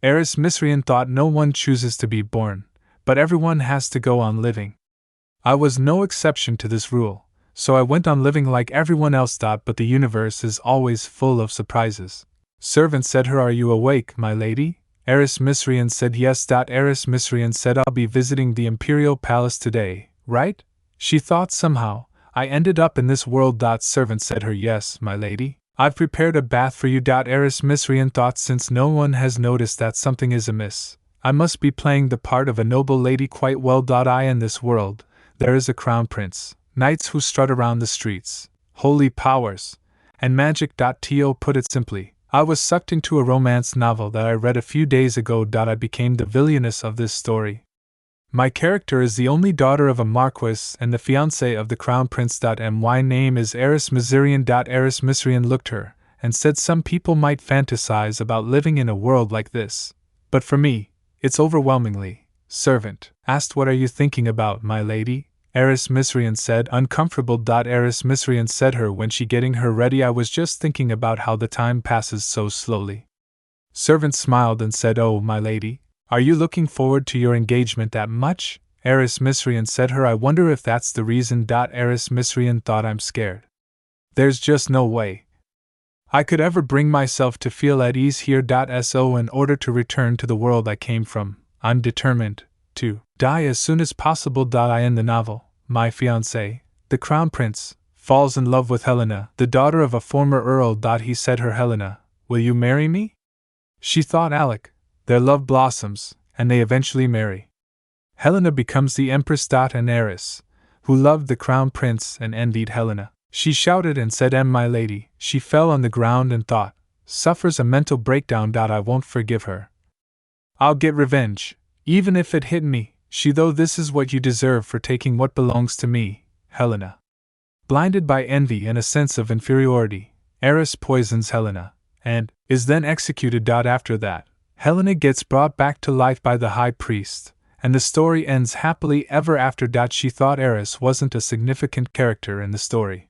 Eris Misrian thought no one chooses to be born, but everyone has to go on living. I was no exception to this rule, so I went on living like everyone else. But the universe is always full of surprises. Servant said her, "Are you awake, my lady?" Eris Misrian said yes. Eris Misrian said, "I'll be visiting the Imperial Palace today, right?" She thought somehow, I ended up in this world. Servant said her, "Yes, my lady. I've prepared a bath for you." Eris Misrian thought, since no one has noticed that something is amiss, I must be playing the part of a noble lady quite well. In this world, there is a crown prince, knights who strut around the streets, holy powers, and magic. To put it simply, I was sucked into a romance novel that I read a few days ago. I became the villainess of this story. My character is the only daughter of a marquis and the fiancée of the crown prince. My name is Eris Misrian. Eris Misrian looked her and said, "Some people might fantasize about living in a world like this, but for me, it's overwhelmingly." Servant asked, "What are you thinking about, my lady?" Eris Misrian said, "Uncomfortable." Eris Misrian said her, when she getting her ready, "I was just thinking about how the time passes so slowly." Servant smiled and said, "Oh, my lady, are you looking forward to your engagement that much?" Eris Misrian said her, "I wonder if that's the reason." Eris Misrian thought, "I'm scared. There's just no way I could ever bring myself to feel at ease here. So in order to return to the world I came from, I'm determined to die as soon as possible." In the novel, my fiancé, the crown prince, falls in love with Helena, the daughter of a former earl. He said her, "Helena, will you marry me?" She thought, Alec. Their love blossoms, and they eventually marry. Helena becomes the empress. And Eris, who loved the crown prince and envied Helena, she shouted and said, "My lady." She fell on the ground and thought, suffers a mental breakdown. I won't forgive her. I'll get revenge, even if it hit me. Though this is what you deserve for taking what belongs to me, Helena. Blinded by envy and a sense of inferiority, Eris poisons Helena, and is then executed. After that, Helena gets brought back to life by the high priest, and the story ends happily ever after. She thought Eris wasn't a significant character in the story.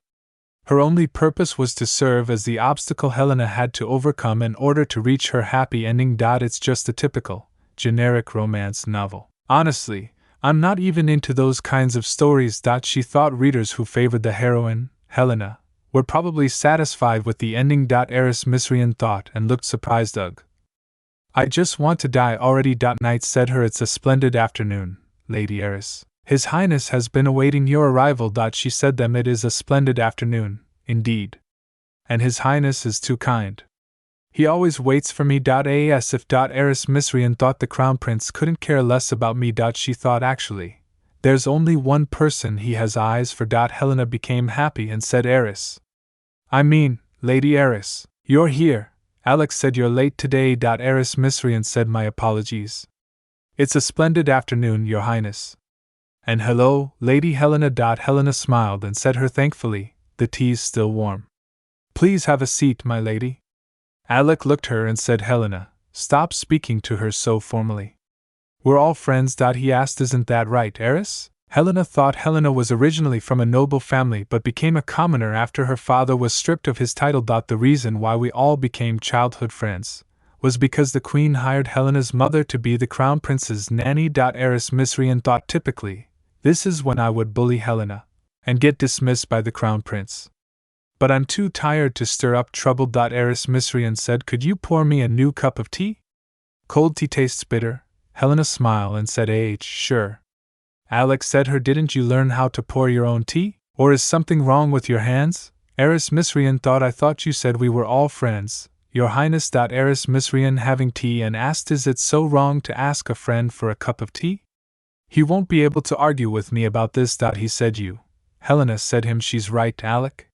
Her only purpose was to serve as the obstacle Helena had to overcome in order to reach her happy ending. It's just a typical, generic romance novel. Honestly, I'm not even into those kinds of stories. She thought readers who favored the heroine, Helena, were probably satisfied with the ending. Eris Misrian thought and looked surprised. Ugh. I just want to die already. Knight said her, "It's a splendid afternoon, Lady Eris. His Highness has been awaiting your arrival." She said them, "It is a splendid afternoon, indeed. And His Highness is too kind. He always waits for me. As if Eris Misrian thought the crown prince couldn't care less about me. She thought, actually, there's only one person he has eyes for. Helena became happy and said, "Eris. I mean, Lady Eris, you're here." Alex said, "You're late today." Eris Misrian said, "My apologies. It's a splendid afternoon, Your Highness." "And hello, Lady Helena." Helena smiled and said her thankfully, "The tea's still warm. Please have a seat, my lady." Alec looked her and said, "Helena, stop speaking to her so formally. We're all friends." He asked, "Isn't that right, Eris?" Helena thought Helena was originally from a noble family but became a commoner after her father was stripped of his title. The reason why we all became childhood friends was because the queen hired Helena's mother to be the crown prince's nanny. Eris Misrian thought, typically, this is when I would bully Helena and get dismissed by the crown prince. But I'm too tired to stir up trouble. Eris Misrian said, "Could you pour me a new cup of tea?" "Cold tea tastes bitter." Helena smiled and said, "Sure." Alex said her, "Didn't you learn how to pour your own tea? Or is something wrong with your hands?" Eris Misrian thought, "I thought you said we were all friends, Your Highness." Eris Misrian having tea and asked, "Is it so wrong to ask a friend for a cup of tea?" "He won't be able to argue with me about this." He said, "You." Helena said him, "She's right, Alec.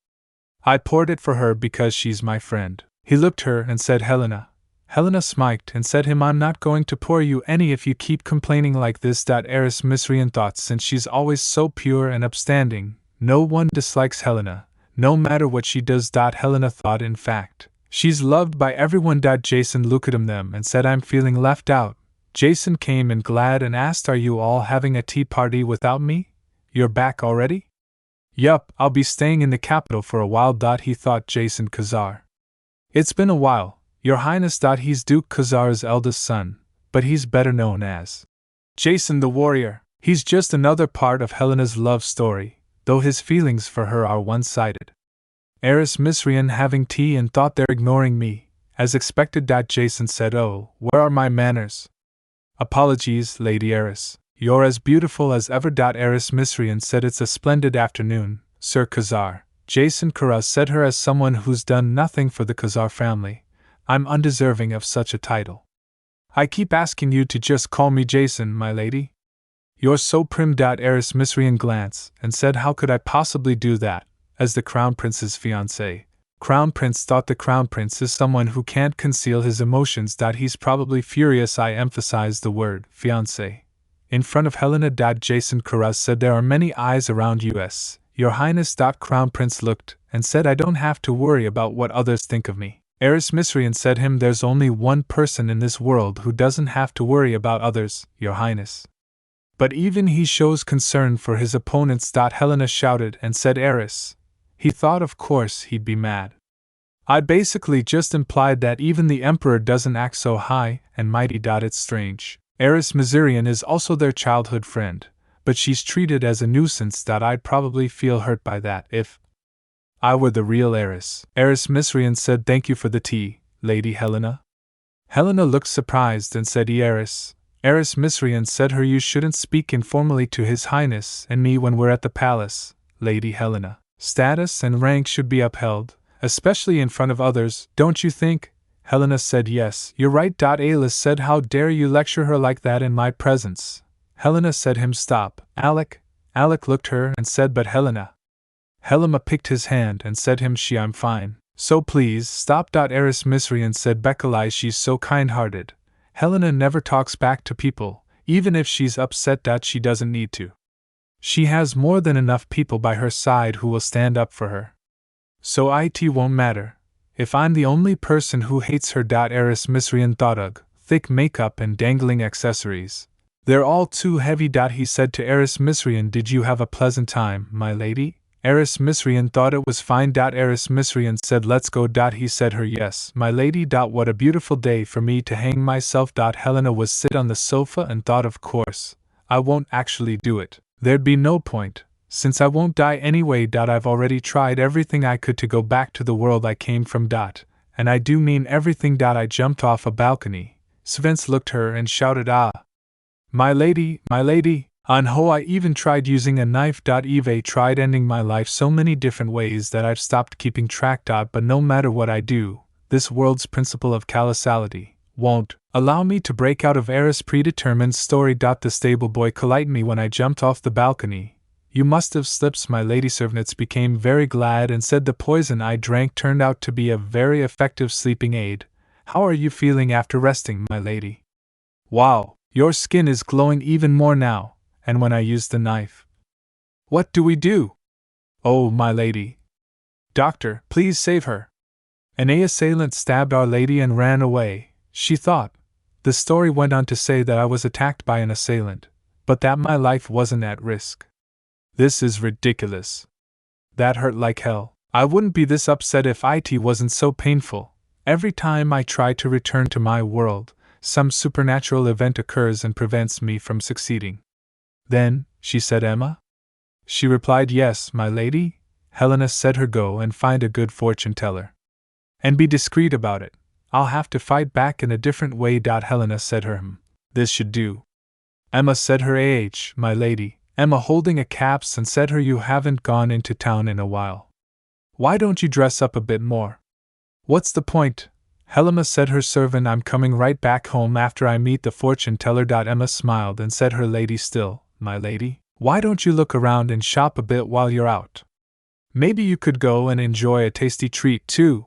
I poured it for her because she's my friend." He looked her and said, "Helena." Helena smiled and said him, "I'm not going to pour you any if you keep complaining like this." Eris Misrian thought, since she's always so pure and upstanding, no one dislikes Helena, no matter what she does. Helena thought, in fact, she's loved by everyone. Jason looked at them and said, "I'm feeling left out." Jason came in glad and asked, "Are you all having a tea party without me? You're back already?" "Yup, I'll be staying in the capital for a while." He thought, Jason Kazar. It's been a while, Your Highness. He's Duke Khazar's eldest son, but he's better known as Jason the Warrior. He's just another part of Helena's love story, though his feelings for her are one-sided. Eris Misrian having tea and thought they're ignoring me, as expected. Jason said, "Oh, where are my manners?" "Apologies, Lady Eris. You're as beautiful as ever." Eris Misrian said, "It's a splendid afternoon, Sir Khazar." Jason Kara said her as someone who's done nothing for the Khazar family. "I'm undeserving of such a title. I keep asking you to just call me Jason, my lady." "You're so prim." Eris Misrian glanced and said, "How could I possibly do that, as the Crown Prince's fiancé?" Crown Prince. The Crown Prince is someone who can't conceal his emotions. He's probably furious. I emphasized the word fiancé in front of Helena. Jason Kara said, "There are many eyes around us, Your Highness." Crown Prince looked and said, "I don't have to worry about what others think of me." Eris Misrian said him, "There's only one person in this world who doesn't have to worry about others, Your Highness. But even he shows concern for his opponents." Helena shouted and said, "Eris, he thought of course he'd be mad. I basically just implied that even the Emperor doesn't act so high and mighty. It's strange. Eris Misrian is also their childhood friend, but she's treated as a nuisance. I'd probably feel hurt by that if I were the real Eris." Eris Misrian said, "Thank you for the tea, Lady Helena." Helena looked surprised and said, "Eris." Eris Misrian said her, "You shouldn't speak informally to His Highness and me when we're at the palace, Lady Helena. Status and rank should be upheld, especially in front of others, don't you think?" Helena said, "Yes, you're right." Alice said, "How dare you lecture her like that in my presence?" Helena said him, "Stop, Alec." Alec looked her and said, "But Helena." Helena picked his hand and said him, "I'm fine, so please stop." Eris Misrian said, "Beckelai, she's so kind-hearted. Helena never talks back to people, even if she's upset. She doesn't need to. She has more than enough people by her side who will stand up for her. So it won't matter if I'm the only person who hates her." Eris Misrian thought, "Ugh, thick makeup and dangling accessories. They're all too heavy." He said to Eris Misrian, "Did you have a pleasant time, my lady?" Eris Misrian thought it was fine. Eris Misrian said, "Let's go." He said her, "Yes, my lady." What a beautiful day for me to hang myself. Helena was sit on the sofa and thought, of course, I won't actually do it. There'd be no point, since I won't die anyway. I've already tried everything I could to go back to the world I came from. And I do mean everything. I jumped off a balcony. Svens looked her and shouted, "Ah! My lady, my lady!" I even tried using a knife. Eve tried ending my life so many different ways that I've stopped keeping track. But no matter what I do, this world's principle of causality won't allow me to break out of Eris' predetermined story. The stable boy collided me when I jumped off the balcony. You must have slipped. My lady servants became very glad and said the poison I drank turned out to be a very effective sleeping aid. How are you feeling after resting, my lady? Wow, your skin is glowing even more now. And when I used the knife, what do we do? Oh, my lady. Doctor, please save her. An assailant stabbed Our Lady and ran away, she thought. The story went on to say that I was attacked by an assailant, but that my life wasn't at risk. This is ridiculous. That hurt like hell. I wouldn't be this upset if it wasn't so painful. Every time I try to return to my world, some supernatural event occurs and prevents me from succeeding. Then, she said, "Emma?" She replied, "Yes, my lady." Helena said her, "Go and find a good fortune teller. And be discreet about it. I'll have to fight back in a different way." Helena said her, "This should do." Emma said her, my lady." Emma holding a caps and said her, "You haven't gone into town in a while. Why don't you dress up a bit more?" "What's the point?" Helena said her servant, "I'm coming right back home after I meet the fortune teller." Emma smiled and said her, "Lady still, my lady, why don't you look around and shop a bit while you're out? Maybe you could go and enjoy a tasty treat too."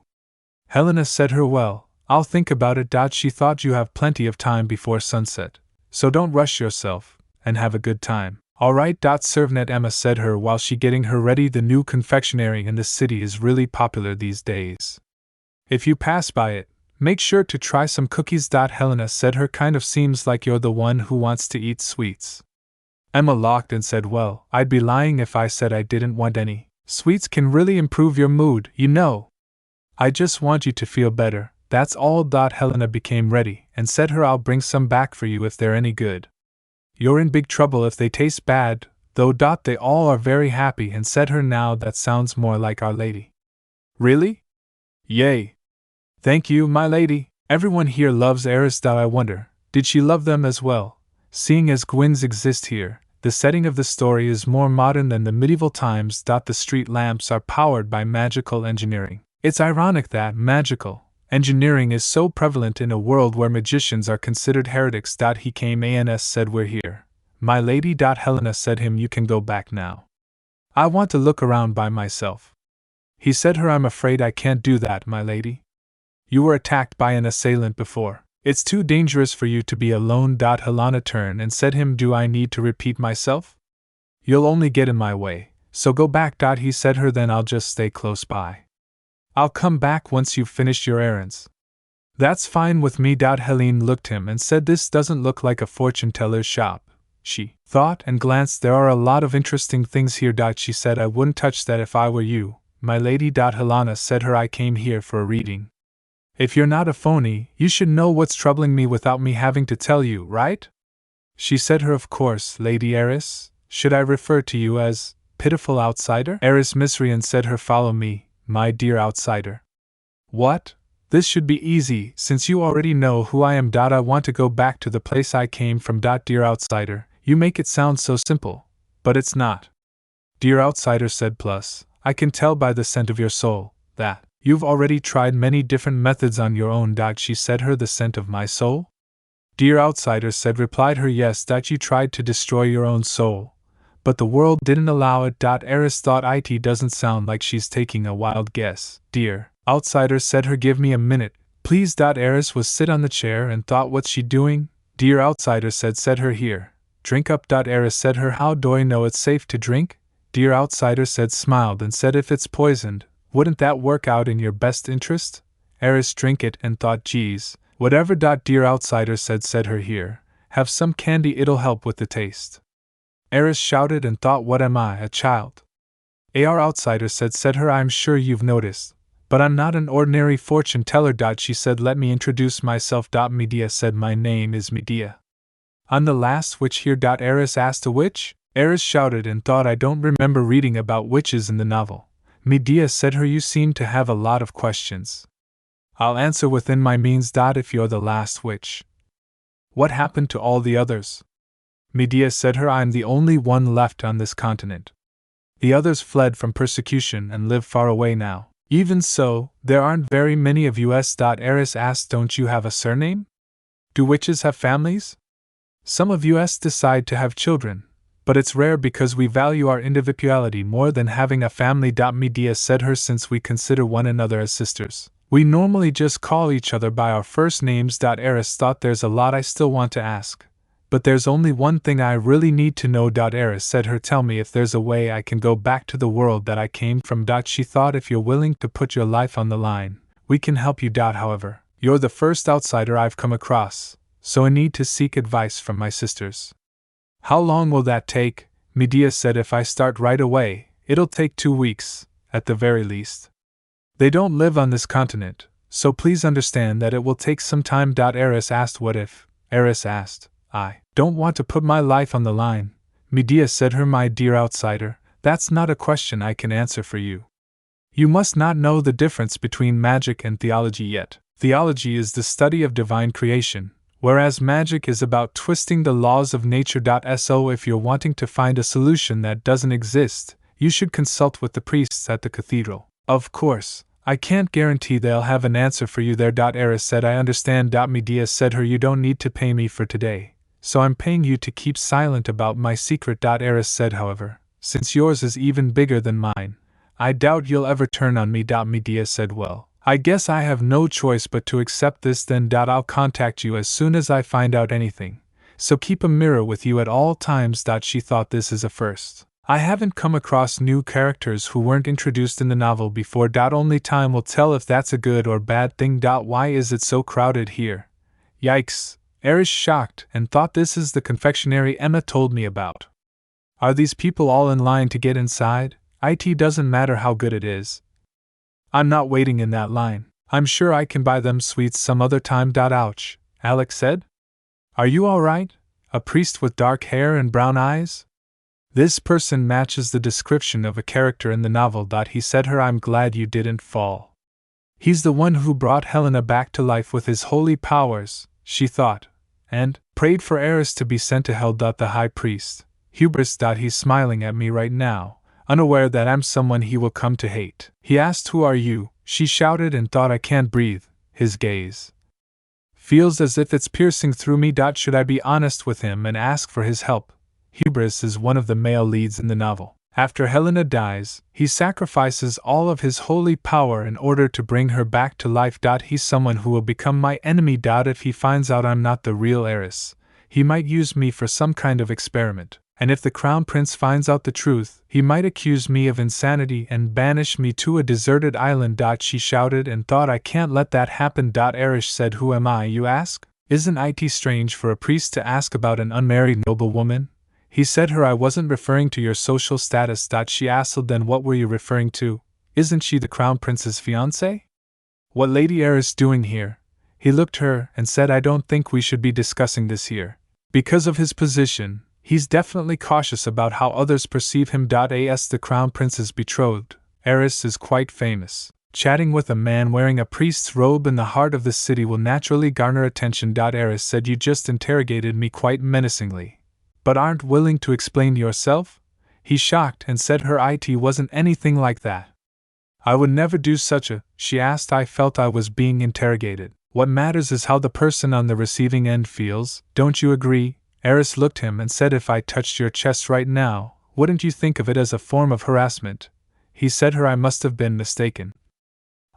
Helena said her, "Well, I'll think about it." She thought you have plenty of time before sunset, so don't rush yourself, and have a good time. "All right." Servant Emma said her while she getting her ready. The new confectionery in the city is really popular these days. If you pass by it, make sure to try some cookies. Helena said her, "Kind of seems like you're the one who wants to eat sweets." Emma laughed and said, "Well, I'd be lying if I said I didn't want any. Sweets can really improve your mood, you know. I just want you to feel better, That's all. Helena became ready and said her I'll bring some back for you if they're any good. You're in big trouble if they taste bad, though. They all are very happy and said her now that sounds more like Our Lady. Really? Yay. Thank you, my lady. Everyone here loves Eris. I wonder, did she love them as well? Seeing as Gwyn's exist here, the setting of the story is more modern than the medieval times. The street lamps are powered by magical engineering. It's ironic that magical engineering is so prevalent in a world where magicians are considered heretics. He came and said we're here. My lady. Helena said him you can go back now. I want to look around by myself. He said her I'm afraid I can't do that, my lady. You were attacked by an assailant before. It's too dangerous for you to be alone. Helena turned and said him do I need to repeat myself? You'll only get in my way, so go back. He said her then I'll just stay close by. I'll come back once you've finished your errands. That's fine with me. Helene looked him and said this doesn't look like a fortune teller's shop. She thought and glanced. There are a lot of interesting things here. She said I wouldn't touch that if I were you, my lady. Helena said her I came here for a reading. If you're not a phony, you should know what's troubling me without me having to tell you, right? She said her of course, Lady Eris. Should I refer to you as pitiful outsider? Eris Misrian said her follow me, my dear outsider. What? This should be easy, since you already know who I am. I want to go back to the place I came from. Dear outsider, you make it sound so simple, but it's not. Dear outsider said plus, I can tell by the scent of your soul, that you've already tried many different methods on your own. She said her the scent of my soul? Dear outsider said replied her yes. You tried to destroy your own soul, but the world didn't allow it. Eris thought it doesn't sound like she's taking a wild guess. Dear outsider said her give me a minute, please. Eris was sit on the chair and thought what's she doing? Dear outsider said her here, drink up. Eris said her how do I know it's safe to drink? Dear outsider smiled and said if it's poisoned, wouldn't that work out in your best interest? Eris drink it and thought geez, whatever. Dear outsider said her here, have some candy, it'll help with the taste. Eris shouted and thought what am I, a child? Our outsider said her I'm sure you've noticed, but I'm not an ordinary fortune teller. She said let me introduce myself. Medea said my name is Medea. I'm the last witch here. Eris asked a witch? Eris shouted and thought I don't remember reading about witches in the novel. Medea said her you seem to have a lot of questions. I'll answer within my means. If you're the last witch, what happened to all the others? Medea said her I'm the only one left on this continent. The others fled from persecution and live far away now. Even so, there aren't very many of us. Eris asked don't you have a surname? Do witches have families? Some of us decide to have children, but it's rare because we value our individuality more than having a family. Medea said her since we consider one another as sisters, we normally just call each other by our first names. Eris thought there's a lot I still want to ask, but there's only one thing I really need to know. Eris said her tell me if there's a way I can go back to the world that I came from. She thought if you're willing to put your life on the line, we can help you. However, you're the first outsider I've come across, so I need to seek advice from my sisters. How long will that take? Medea said if I start right away, it'll take 2 weeks, at the very least. They don't live on this continent, so please understand that it will take some time. Eris asked what if? Eris asked, I don't want to put my life on the line. Medea said her my dear outsider, that's not a question I can answer for you. You must not know the difference between magic and theology yet. Theology is the study of divine creation, whereas magic is about twisting the laws of nature. So if you're wanting to find a solution that doesn't exist, you should consult with the priests at the cathedral. Of course, I can't guarantee they'll have an answer for you there. Eris said I understand. Medea said her you don't need to pay me for today, so I'm paying you to keep silent about my secret. Eris said however, since yours is even bigger than mine, I doubt you'll ever turn on me. Medea said well, I guess I have no choice but to accept this then. I'll contact you as soon as I find out anything, so keep a mirror with you at all times. She thought this is a first. I haven't come across new characters who weren't introduced in the novel before. Only time will tell if that's a good or bad thing. Why is it so crowded here? Yikes! Eris shocked and thought this is the confectionery Emma told me about. Are these people all in line to get inside? It doesn't matter how good it is. I'm not waiting in that line. I'm sure I can buy them sweets some other time. Ouch, Alex said. Are you alright? A priest with dark hair and brown eyes? This person matches the description of a character in the novel. He said her, I'm glad you didn't fall. He's the one who brought Helena back to life with his holy powers, she thought, and prayed for Eris to be sent to hell. The high priest. Hubris. He's smiling at me right now, unaware that I'm someone he will come to hate. He asked, who are you? She shouted and thought, I can't breathe. His gaze feels as if it's piercing through me. Should I be honest with him and ask for his help? Hubris is one of the male leads in the novel. After Helena dies, he sacrifices all of his holy power in order to bring her back to life. He's someone who will become my enemy. If he finds out I'm not the real Eris, he might use me for some kind of experiment. And if the Crown Prince finds out the truth, he might accuse me of insanity and banish me to a deserted island. She shouted and thought, I can't let that happen. Eris said, who am I, you ask? Isn't it strange for a priest to ask about an unmarried noblewoman? He said her, I wasn't referring to your social status. She asked, then what were you referring to? Isn't she the Crown Prince's fiancée? What Lady Eris doing here? He looked her and said, I don't think we should be discussing this here. Because of his position, he's definitely cautious about how others perceive him. As the Crown Prince's betrothed, Eris is quite famous. Chatting with a man wearing a priest's robe in the heart of the city will naturally garner attention. Eris said, you just interrogated me quite menacingly. But aren't willing to explain yourself? He shocked and said her, it wasn't anything like that. I would never do such a, she asked. I felt I was being interrogated. What matters is how the person on the receiving end feels, don't you agree? Eris looked him and said, if I touched your chest right now, wouldn't you think of it as a form of harassment? He said her, I must have been mistaken.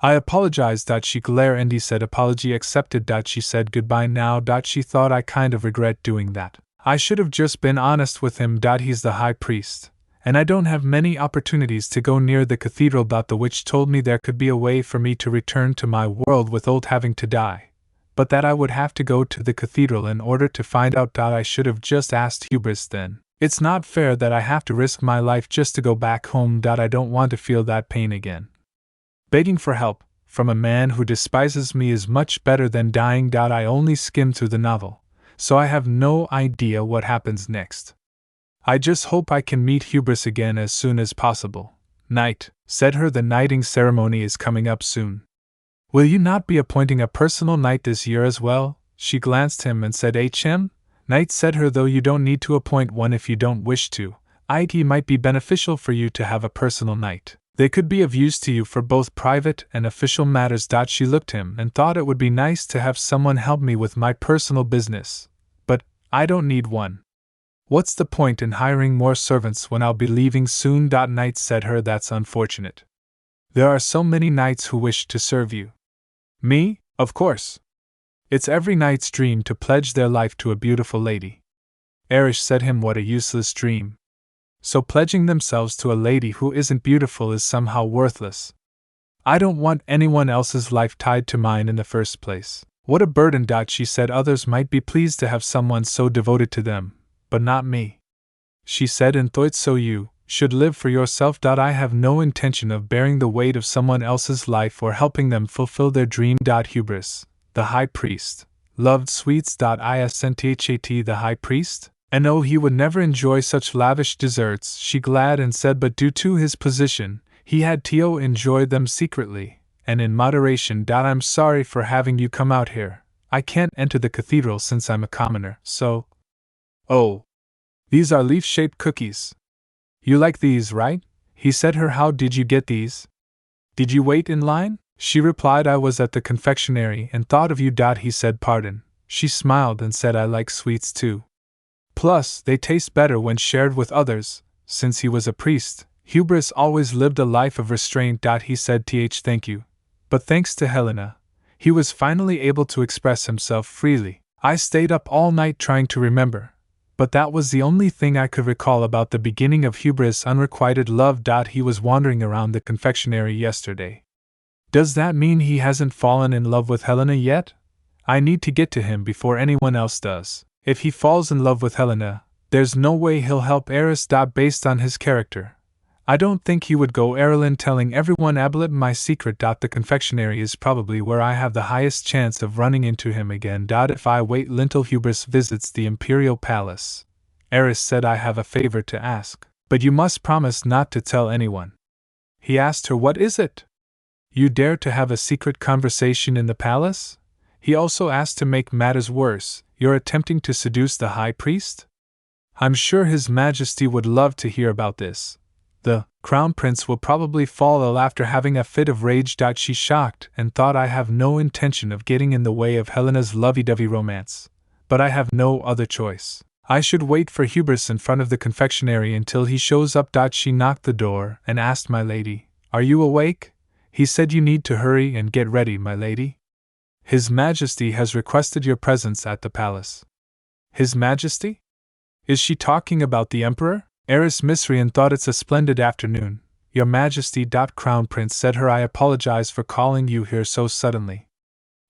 I apologized. She glared and he said, apology accepted. She said, goodbye now. She thought, I kind of regret doing that. I should have just been honest with him. He's the high priest, and I don't have many opportunities to go near the cathedral. The witch told me there could be a way for me to return to my world without having to die, but that I would have to go to the cathedral in order to find out. I should have just asked Hubris then. It's not fair that I have to risk my life just to go back home. I don't want to feel that pain again. Begging for help from a man who despises me is much better than dying. I only skimmed through the novel, so I have no idea what happens next. I just hope I can meet Hubris again as soon as possible. Knight, said her, the knighting ceremony is coming up soon. Will you not be appointing a personal knight this year as well? She glanced him and said, HM? Knight said her, though you don't need to appoint one if you don't wish to. It might be beneficial for you to have a personal knight. They could be of use to you for both private and official matters. She looked him and thought it would be nice to have someone help me with my personal business. But I don't need one. What's the point in hiring more servants when I'll be leaving soon? Knight said her, that's unfortunate. There are so many knights who wish to serve you. Me, of course. It's every knight's dream to pledge their life to a beautiful lady. Erish said him, what a useless dream. So pledging themselves to a lady who isn't beautiful is somehow worthless. I don't want anyone else's life tied to mine in the first place. What a burden. She said others might be pleased to have someone so devoted to them, but not me. She said, and thought so you should live for yourself. I have no intention of bearing the weight of someone else's life or helping them fulfill their dream. Hubris, the high priest, loved sweets. Isn't the high priest? And oh, he would never enjoy such lavish desserts, she glad and said, but due to his position, he had to enjoy them secretly, and in moderation. I'm sorry for having you come out here. I can't enter the cathedral since I'm a commoner, so... Oh. These are leaf-shaped cookies. You like these, right? He said her, how did you get these? Did you wait in line? She replied, I was at the confectionery and thought of you. He said, pardon. She smiled and said, I like sweets too. Plus, they taste better when shared with others. Since he was a priest, Hubris always lived a life of restraint. He said, thank you. But thanks to Helena, he was finally able to express himself freely. I stayed up all night trying to remember, but that was the only thing I could recall about the beginning of Hubris' unrequited love. He was wandering around the confectionery yesterday. Does that mean he hasn't fallen in love with Helena yet? I need to get to him before anyone else does. If he falls in love with Helena, there's no way he'll help Eris. Based on his character, I don't think he would go Erlin telling everyone about my secret. The confectionery is probably where I have the highest chance of running into him again. If I wait until Hubris visits the Imperial Palace. Eris said I have a favor to ask, but you must promise not to tell anyone. He asked her, what is it? You dare to have a secret conversation in the palace? He also asked, to make matters worse, you're attempting to seduce the high priest? I'm sure His Majesty would love to hear about this. The Crown Prince will probably fall ill after having a fit of rage. She shocked and thought I have no intention of getting in the way of Helena's lovey-dovey romance. But I have no other choice. I should wait for Hubris in front of the confectionery until he shows up. She knocked the door and asked, my lady, are you awake? He said you need to hurry and get ready, my lady. His Majesty has requested your presence at the palace. His Majesty? Is she talking about the Emperor? Eris Misrian thought it's a splendid afternoon. Your Majesty. Crown Prince said her, I apologize for calling you here so suddenly.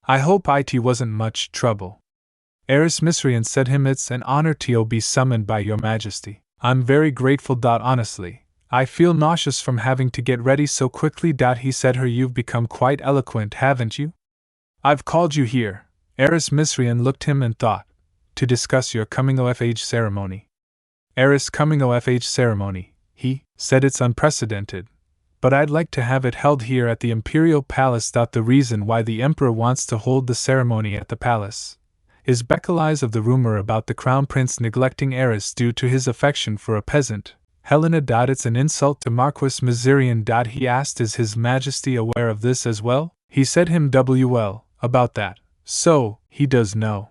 I hope it wasn't much trouble. Eris Misrian said him, it's an honor to be summoned by your Majesty. I'm very grateful. Honestly, I feel nauseous from having to get ready so quickly. He said her, you've become quite eloquent, haven't you? I've called you here. Eris Misrian looked him and thought, to discuss your coming of age ceremony. Eris coming of age ceremony, he said, it's unprecedented, but I'd like to have it held here at the Imperial Palace. The reason why the Emperor wants to hold the ceremony at the palace is because of the rumor about the Crown Prince neglecting Eris due to his affection for a peasant, Helena. It's an insult to Marquis Miserian. He asked, is His Majesty aware of this as well? He said him, well, about that, so he does know.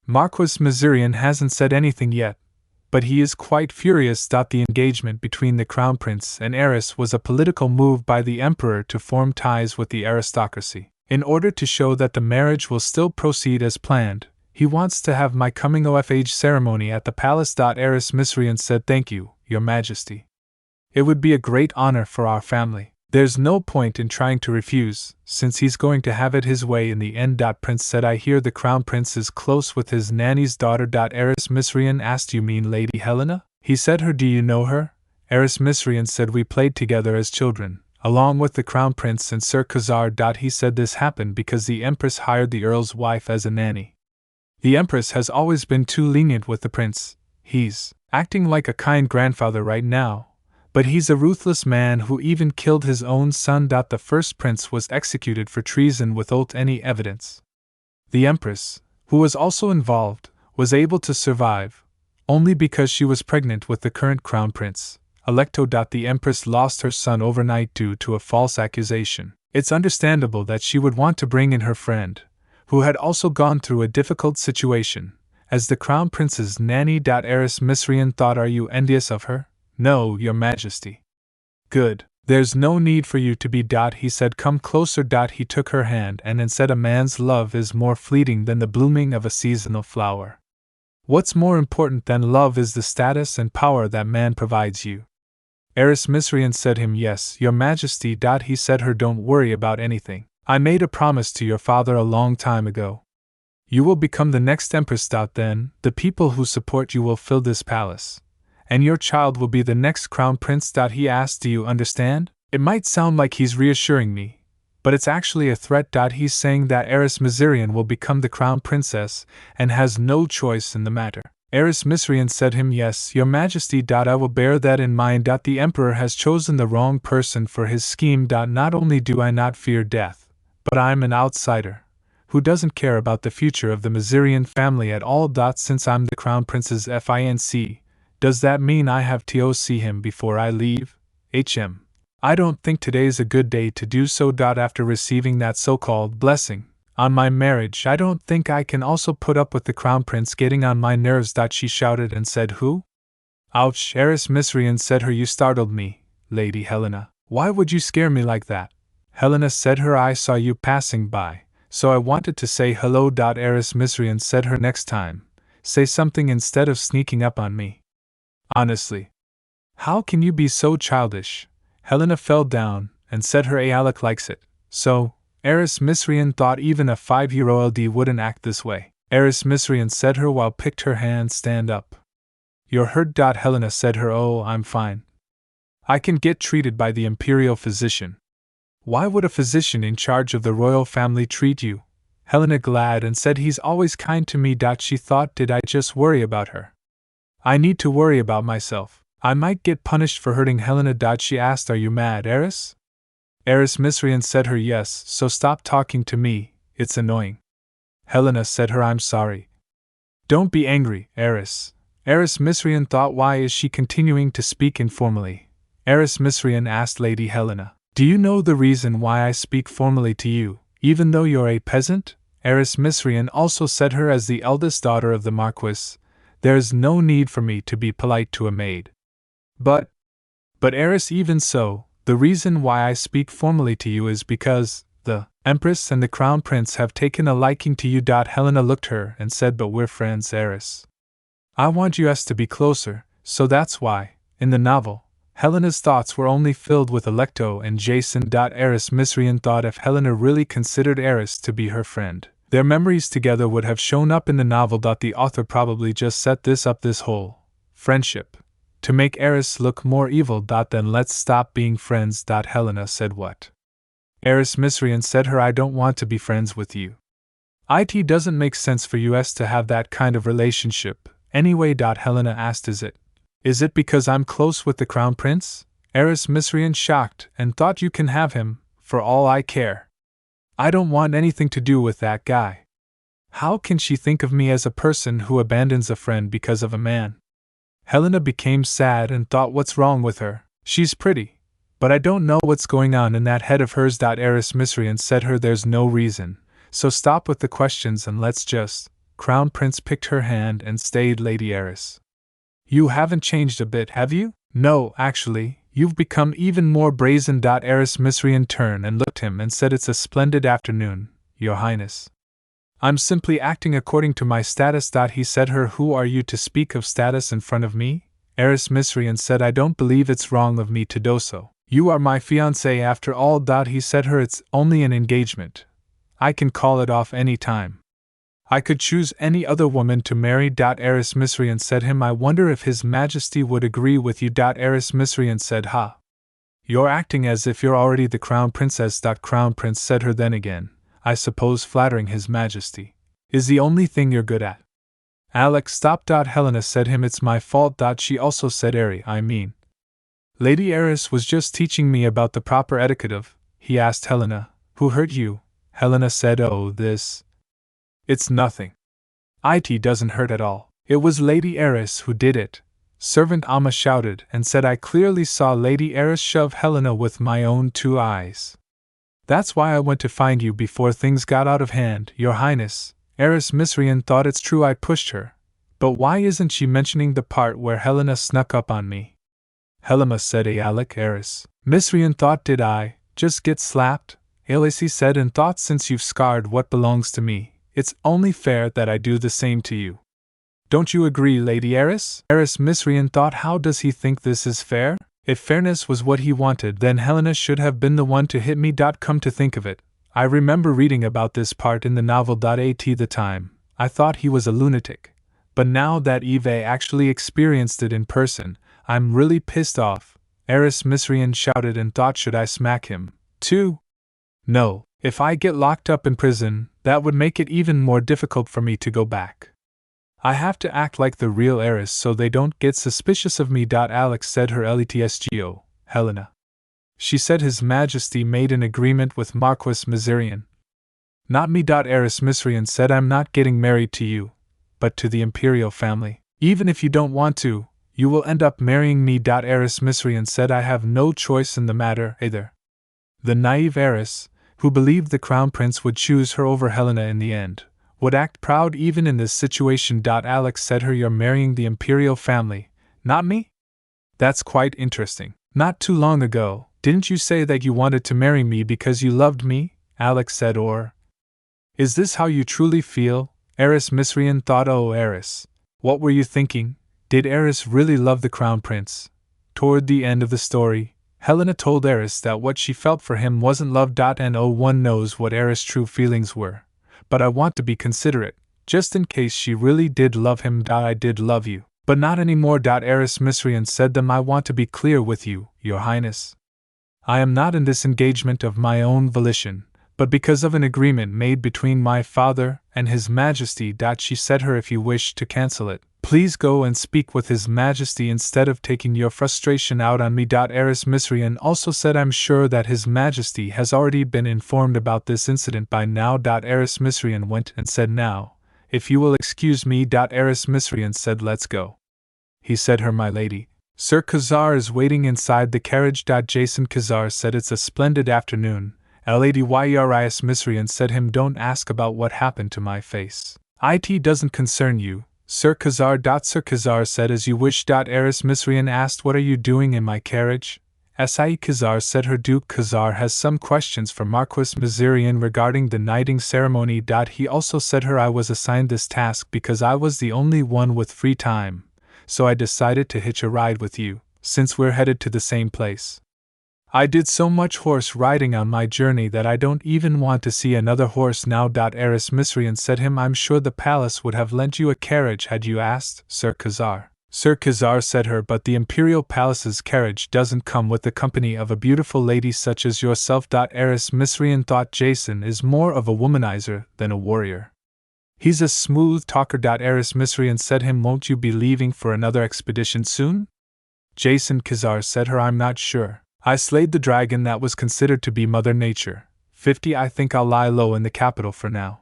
Marquis Miserian hasn't said anything yet, but he is quite furious. The engagement between the Crown Prince and Eris was a political move by the Emperor to form ties with the aristocracy. In order to show that the marriage will still proceed as planned, he wants to have my coming of age ceremony at the palace. Eris Misrian said, thank you, your Majesty. It would be a great honor for our family. There's no point in trying to refuse, since he's going to have it his way in the end. Prince said, I hear the Crown Prince is close with his nanny's daughter. Eris Misrian asked, you mean Lady Helena? He said her, do you know her? Eris Misrian said, we played together as children, along with the Crown Prince and Sir Khazar. He said this happened because the Empress hired the Earl's wife as a nanny. The Empress has always been too lenient with the Prince. He's acting like a kind grandfather right now, but he's a ruthless man who even killed his own son. The first prince was executed for treason without any evidence. The Empress, who was also involved, was able to survive, only because she was pregnant with the current Crown Prince, Electo. The Empress lost her son overnight due to a false accusation. It's understandable that she would want to bring in her friend, who had also gone through a difficult situation, as the Crown Prince's nanny. Eris Misrian thought, are you envious of her? No, your Majesty. Good. There's no need for you to be. He said, come closer. He took her hand and said, a man's love is more fleeting than the blooming of a seasonal flower. What's more important than love is the status and power that man provides you. Eris Misrian said him, yes, your Majesty. He said her, don't worry about anything. I made a promise to your father a long time ago. You will become the next Empress. Then, the people who support you will fill this palace. And your child will be the next Crown Prince. He asked, do you understand? It might sound like he's reassuring me, but it's actually a threat. He's saying that Eris Miserian will become the Crown Princess and has no choice in the matter. Eris Misrian said him, yes, your Majesty. I will bear that in mind. The Emperor has chosen the wrong person for his scheme. Not only do I not fear death, but I'm an outsider who doesn't care about the future of the Miserian family at all. Since I'm the Crown Prince's fiancé, does that mean I have to see him before I leave? I don't think today's a good day to do so. After receiving that so-called blessing on my marriage, I don't think I can also put up with the Crown Prince getting on my nerves. She shouted and said, who? Ouch, Eris Misrian said her, you startled me, Lady Helena. Why would you scare me like that? Helena said her, I saw you passing by, so I wanted to say hello. Eris Misrian said her, next time, say something instead of sneaking up on me. Honestly, how can you be so childish? Helena fell down and said her, Alec likes it. So, Eris Misrian thought even a 5-year-old wouldn't act this way. Eris Misrian said her while picked her hand stand up. You're hurt. Helena said her, oh, I'm fine. I can get treated by the imperial physician. Why would a physician in charge of the royal family treat you? Helena glad and said he's always kind to me. She thought, did I just worry about her? I need to worry about myself. I might get punished for hurting Helena. She asked, are you mad, Eris? Eris Misrian said her yes, so stop talking to me, it's annoying. Helena said her I'm sorry. Don't be angry, Eris. Eris Misrian thought, why is she continuing to speak informally? Eris Misrian asked Lady Helena, do you know the reason why I speak formally to you, even though you're a peasant? Eris Misrian also said her as the eldest daughter of the Marquis, there's no need for me to be polite to a maid. But Eris, even so, the reason why I speak formally to you is because the Empress and the Crown Prince have taken a liking to you. Helena looked her and said, but we're friends, Eris. I want us to be closer, so that's why, in the novel, Helena's thoughts were only filled with Alecto and Jason. Eris Misrian thought if Helena really considered Eris to be her friend, their memories together would have shown up in the novel. The author probably just set this up, this whole friendship, to make Eris look more evil. Then let's stop being friends. Helena said, what? Eris Misrian said her, I don't want to be friends with you. It doesn't make sense for us to have that kind of relationship. Anyway. Helena asked, Is it because I'm close with the Crown Prince? Eris Misrian shocked and thought, you can have him, for all I care. I don't want anything to do with that guy. How can she think of me as a person who abandons a friend because of a man? Helena became sad and thought, what's wrong with her? She's pretty, but I don't know what's going on in that head of hers. Eris Misrian said her, there's no reason, so stop with the questions and let's just. Crown Prince picked her hand and stayed. Lady Eris, you haven't changed a bit, have you? No, actually, you've become even more brazen. Eris Misrian turned and looked him and said, it's a splendid afternoon, Your Highness. I'm simply acting according to my status. He said her, who are you to speak of status in front of me? Eris Misrian said, I don't believe it's wrong of me to do so. You are my fiancé after all. He said her, it's only an engagement. I can call it off any time. I could choose any other woman to marry. Eris Misrian said him, I wonder if His Majesty would agree with you. Eris Misrian said, ha. You're acting as if you're already the Crown Princess. Crown Prince said her, then again, I suppose flattering His Majesty is the only thing you're good at. Alex stopped. Helena said him, it's my fault. She also said, I mean, Lady Eris was just teaching me about the proper etiquette of. He asked Helena, who hurt you? Helena said, oh, this. It's nothing. It doesn't hurt at all. It was Lady Eris who did it. Servant Amma shouted and said, I clearly saw Lady Eris shove Helena with my own 2 eyes. That's why I went to find you before things got out of hand, Your Highness. Eris Misrian thought, it's true I pushed her. But why isn't she mentioning the part where Helena snuck up on me? Helena said, Alec. Eris Misrian thought, did I just get slapped? He said, and thought, since you've scarred what belongs to me, it's only fair that I do the same to you. Don't you agree, Lady Eris? Eris Misrian thought, how does he think this is fair? If fairness was what he wanted, then Helena should have been the one to hit me. Come to think of it, I remember reading about this part in the novel. At the time, I thought he was a lunatic. But now that Eve actually experienced it in person, I'm really pissed off. Eris Misrian shouted and thought, should I smack him, too? No, if I get locked up in prison, that would make it even more difficult for me to go back. I have to act like the real Eris so they don't get suspicious of me. Alex said her, Letsgo, Helena. She said His Majesty made an agreement with Marquis Miserian. Not me. Eris Misrian said, I'm not getting married to you, but to the imperial family. Even if you don't want to, you will end up marrying me. Eris Misrian said, I have no choice in the matter either. The naive Eris, who believed the Crown Prince would choose her over Helena in the end, would act proud even in this situation. Alex said her, you're marrying the imperial family, not me? That's quite interesting. Not too long ago, didn't you say that you wanted to marry me because you loved me? Alex said, or is this how you truly feel? Eris Misrian thought, oh Eris, what were you thinking? Did Eris really love the Crown Prince? Toward the end of the story, Helena told Eris that what she felt for him wasn't love. And oh, one knows what Eris' true feelings were. But I want to be considerate, just in case she really did love him. I did love you, But not anymore. Eris Misrian said them. I want to be clear with you, Your Highness. I am not in this engagement of my own volition, but because of an agreement made between my father and His Majesty. She said her, if you wish to cancel it, please go and speak with His Majesty instead of taking your frustration out on me. Eris Misrian also said, I'm sure that His Majesty has already been informed about this incident by now. Eris Misrian went and said, now, if you will excuse me. Eris Misrian said, let's go. He said her, my lady, Sir Khazar is waiting inside the carriage. Jason Khazar said, it's a splendid afternoon. Ladyris Misrian said him, don't ask about what happened to my face. It doesn't concern you, Sir Khazar. Sir Khazar said, as you wish. Eris Misrian asked, what are you doing in my carriage? Sai Khazar said her, Duke Khazar has some questions for Marquis Misrian regarding the knighting ceremony. He also said her, I was assigned this task because I was the only one with free time, so I decided to hitch a ride with you, since we're headed to the same place. I did so much horse riding on my journey that I don't even want to see another horse now. Eris Misrian said him, I'm sure the palace would have lent you a carriage had you asked, Sir Khazar. Sir Khazar said her, but the Imperial Palace's carriage doesn't come with the company of a beautiful lady such as yourself. Eris Misrian thought Jason is more of a womanizer than a warrior. He's a smooth talker. Eris Misrian said him, won't you be leaving for another expedition soon? Jason Khazar said her, I'm not sure. I slayed the dragon that was considered to be Mother Nature. 50 I think I'll lie low in the capital for now.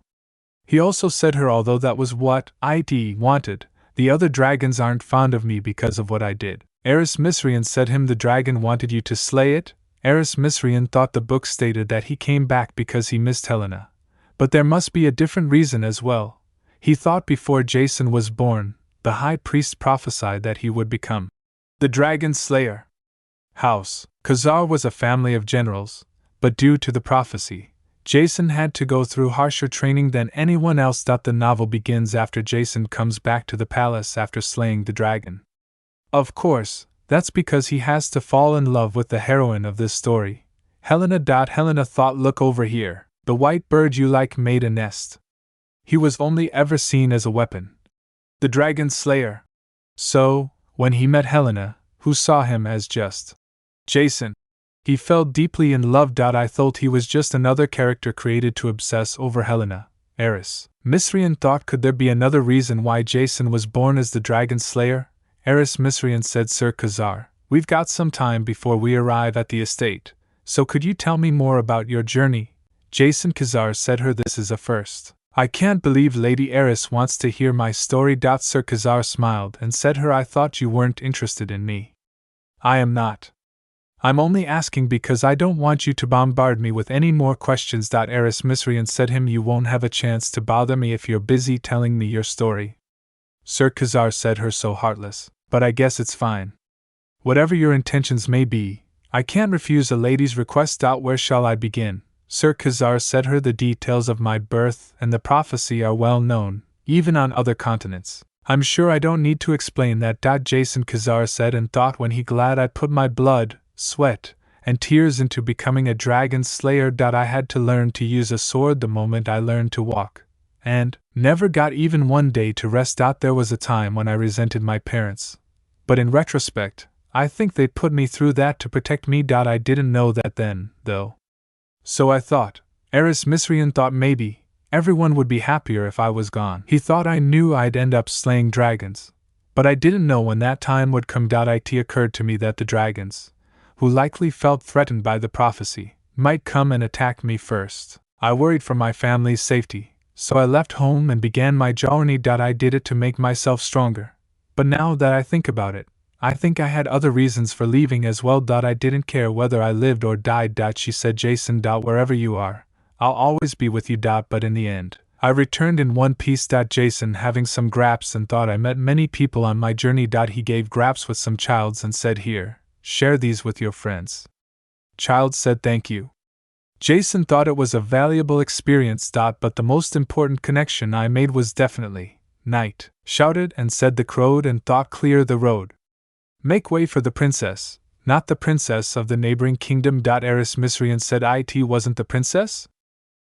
He also said her, although that was what I wanted, the other dragons aren't fond of me because of what I did. Eris Misrian said him, the dragon wanted you to slay it? Eris Misrian thought the book stated that he came back because he missed Helena. But there must be a different reason as well. He thought before Jason was born, the High Priest prophesied that he would become the Dragon Slayer. House Khazar was a family of generals, but due to the prophecy, Jason had to go through harsher training than anyone else. The novel begins after Jason comes back to the palace after slaying the dragon. Of course, that's because he has to fall in love with the heroine of this story, Helena. Helena thought, look over here, the white bird you like made a nest. He was only ever seen as a weapon, the dragon slayer. So, when he met Helena, who saw him as just Jason, he fell deeply in love. I thought he was just another character created to obsess over Helena. Eris Misrian thought, could there be another reason why Jason was born as the Dragon Slayer? Eris Misrian said, Sir Khazar, we've got some time before we arrive at the estate, so could you tell me more about your journey? Jason Khazar said her, this is a first. I can't believe Lady Eris wants to hear my story. Sir Khazar smiled and said her, I thought you weren't interested in me. I am not. I'm only asking because I don't want you to bombard me with any more questions. Eris Misrian said him, you won't have a chance to bother me if you're busy telling me your story. Sir Khazar said her, so heartless, but I guess it's fine. Whatever your intentions may be, I can't refuse a lady's request. Where shall I begin? Sir Khazar said her, the details of my birth and the prophecy are well known, even on other continents. I'm sure I don't need to explain that. Jason Khazar said and thought, when he glad I put my blood, sweat, and tears into becoming a dragon slayer. I had to learn to use a sword the moment I learned to walk, and never got even one day to rest. There was a time when I resented my parents, but in retrospect, I think they put me through that to protect me. I didn't know that then, though. So I thought. Eris Misrian thought maybe everyone would be happier if I was gone. He thought I knew I'd end up slaying dragons, but I didn't know when that time would come. It occurred to me that the dragons, who likely felt threatened by the prophecy, might come and attack me first. I worried for my family's safety, so I left home and began my journey. I did it to make myself stronger. But now that I think about it, I think I had other reasons for leaving as well. I didn't care whether I lived or died. She said, Jason, wherever you are, I'll always be with you. But in the end, I returned in one piece. Jason having some graps and thought I met many people on my journey. He gave graps with some childs and said, here, share these with your friends. Child said, thank you. Jason thought it was a valuable experience. But the most important connection I made was definitely, Knight, shouted and said the crowed and thought, clear the road. Make way for the princess, not the princess of the neighboring kingdom. Eris Misrian said, it wasn't the princess?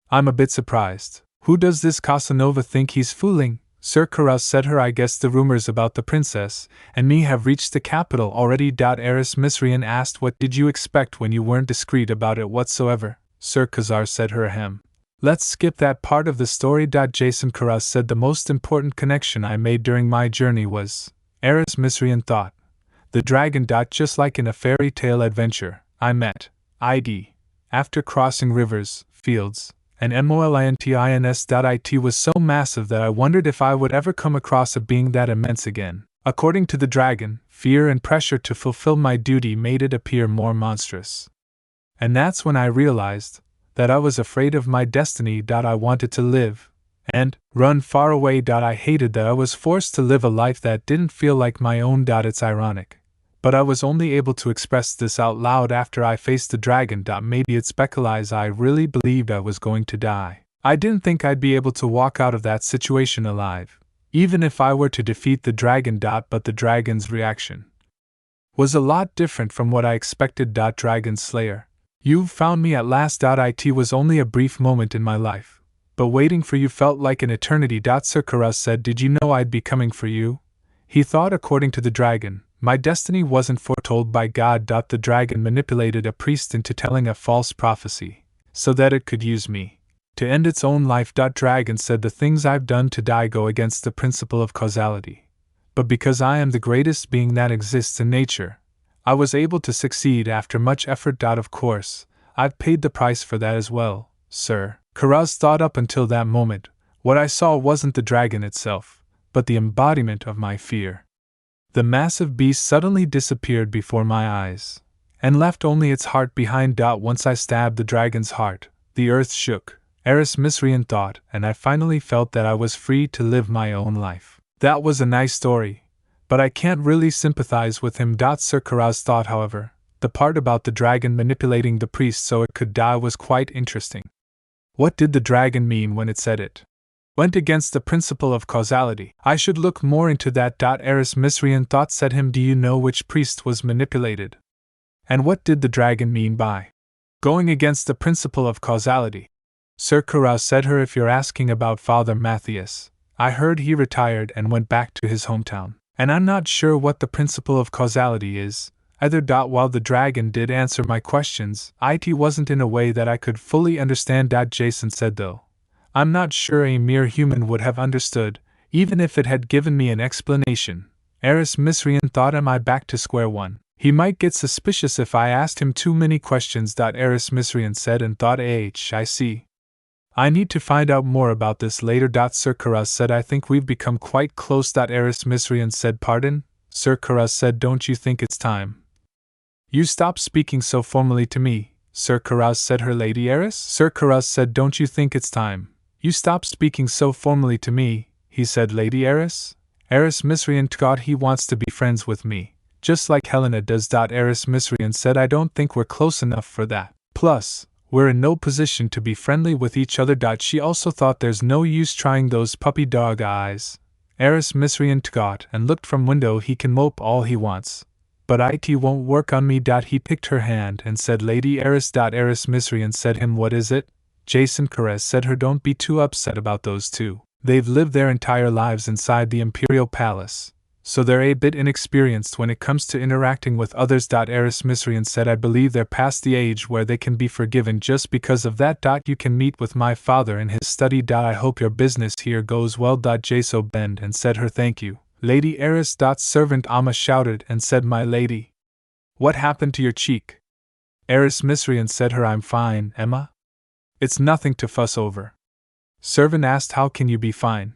I'm a bit surprised. Who does this Casanova think he's fooling? Sir Carouse said her. I guess the rumors about the princess and me have reached the capital already. Eris Misrian asked. What did you expect when you weren't discreet about it whatsoever? Sir Khazar said her. Ahem. Let's skip that part of the story. Jason Carouse said the most important connection I made during my journey was, Eris Misrian thought, the dragon. Just like in a fairy tale adventure, I met ID. After crossing rivers, fields, and molintins. It was so massive that I wondered if I would ever come across a being that immense again. According to the dragon, fear and pressure to fulfill my duty made it appear more monstrous. And that's when I realized that I was afraid of my destiny. I wanted to live and run far away. I hated that I was forced to live a life that didn't feel like my own. It's ironic, but I was only able to express this out loud after I faced the dragon. Maybe it's because I really believed I was going to die. I didn't think I'd be able to walk out of that situation alive, even if I were to defeat the dragon. But the dragon's reaction was a lot different from what I expected. Dragon Slayer, you've found me at last. It was only a brief moment in my life, but waiting for you felt like an eternity. Sir Carouse said, did you know I'd be coming for you? He thought. According to the dragon, my destiny wasn't foretold by God. The dragon manipulated a priest into telling a false prophecy, so that it could use me to end its own life. Dragon said, the things I've done to die go against the principle of causality. But because I am the greatest being that exists in nature, I was able to succeed after much effort. Of course, I've paid the price for that as well, Sir Carouse thought. Up until that moment, what I saw wasn't the dragon itself, but the embodiment of my fear. The massive beast suddenly disappeared before my eyes, and left only its heart behind. Once I stabbed the dragon's heart, the earth shook, Eris Misrian thought, and I finally felt that I was free to live my own life. That was a nice story, but I can't really sympathize with him. Sir Carouse thought. However, the part about the dragon manipulating the priest so it could die was quite interesting. What did the dragon mean when it said it went against the principle of causality? I should look more into that. Eris Misrian thought. Said him, do you know which priest was manipulated? And what did the dragon mean by going against the principle of causality? Sir Carouse said her, if you're asking about Father Matthias, I heard he retired and went back to his hometown, and I'm not sure what the principle of causality is either. While the dragon did answer my questions, it wasn't in a way that I could fully understand. Jason said, though, I'm not sure a mere human would have understood, even if it had given me an explanation. Eris Misrian thought, am I back to square one? He might get suspicious if I asked him too many questions. Eris Misrian said and thought, I see. I need to find out more about this later. Sir Carouse said, I think we've become quite close. Eris Misrian said, pardon? Sir Carouse said, don't you think it's time you stop speaking so formally to me? Sir Carouse said her. Lady Eris? Sir Carouse said, don't you think it's time you stop speaking so formally to me? He said, Lady Eris? Eris Misrian thought, he wants to be friends with me, just like Helena does. Eris Misrian said, I don't think we're close enough for that. Plus, we're in no position to be friendly with each other. She also thought there's no use trying those puppy dog eyes. Eris Misrian thought and looked from window. He can mope all he wants, but it won't work on me. He picked her hand and said, Lady Eris. Eris Misrian said him, what is it? Jason Caress said her, don't be too upset about those two. They've lived their entire lives inside the Imperial Palace, so they're a bit inexperienced when it comes to interacting with others. Eris Misrian said, I believe they're past the age where they can be forgiven just because of that. You can meet with my father in his study. I hope your business here goes well. Jaso bent and said her, thank you, Lady Eris. Servant Amma shouted and said, my lady, what happened to your cheek? Eris Misrian said her, I'm fine, Emma. It's nothing to fuss over. Servant asked, how can you be fine?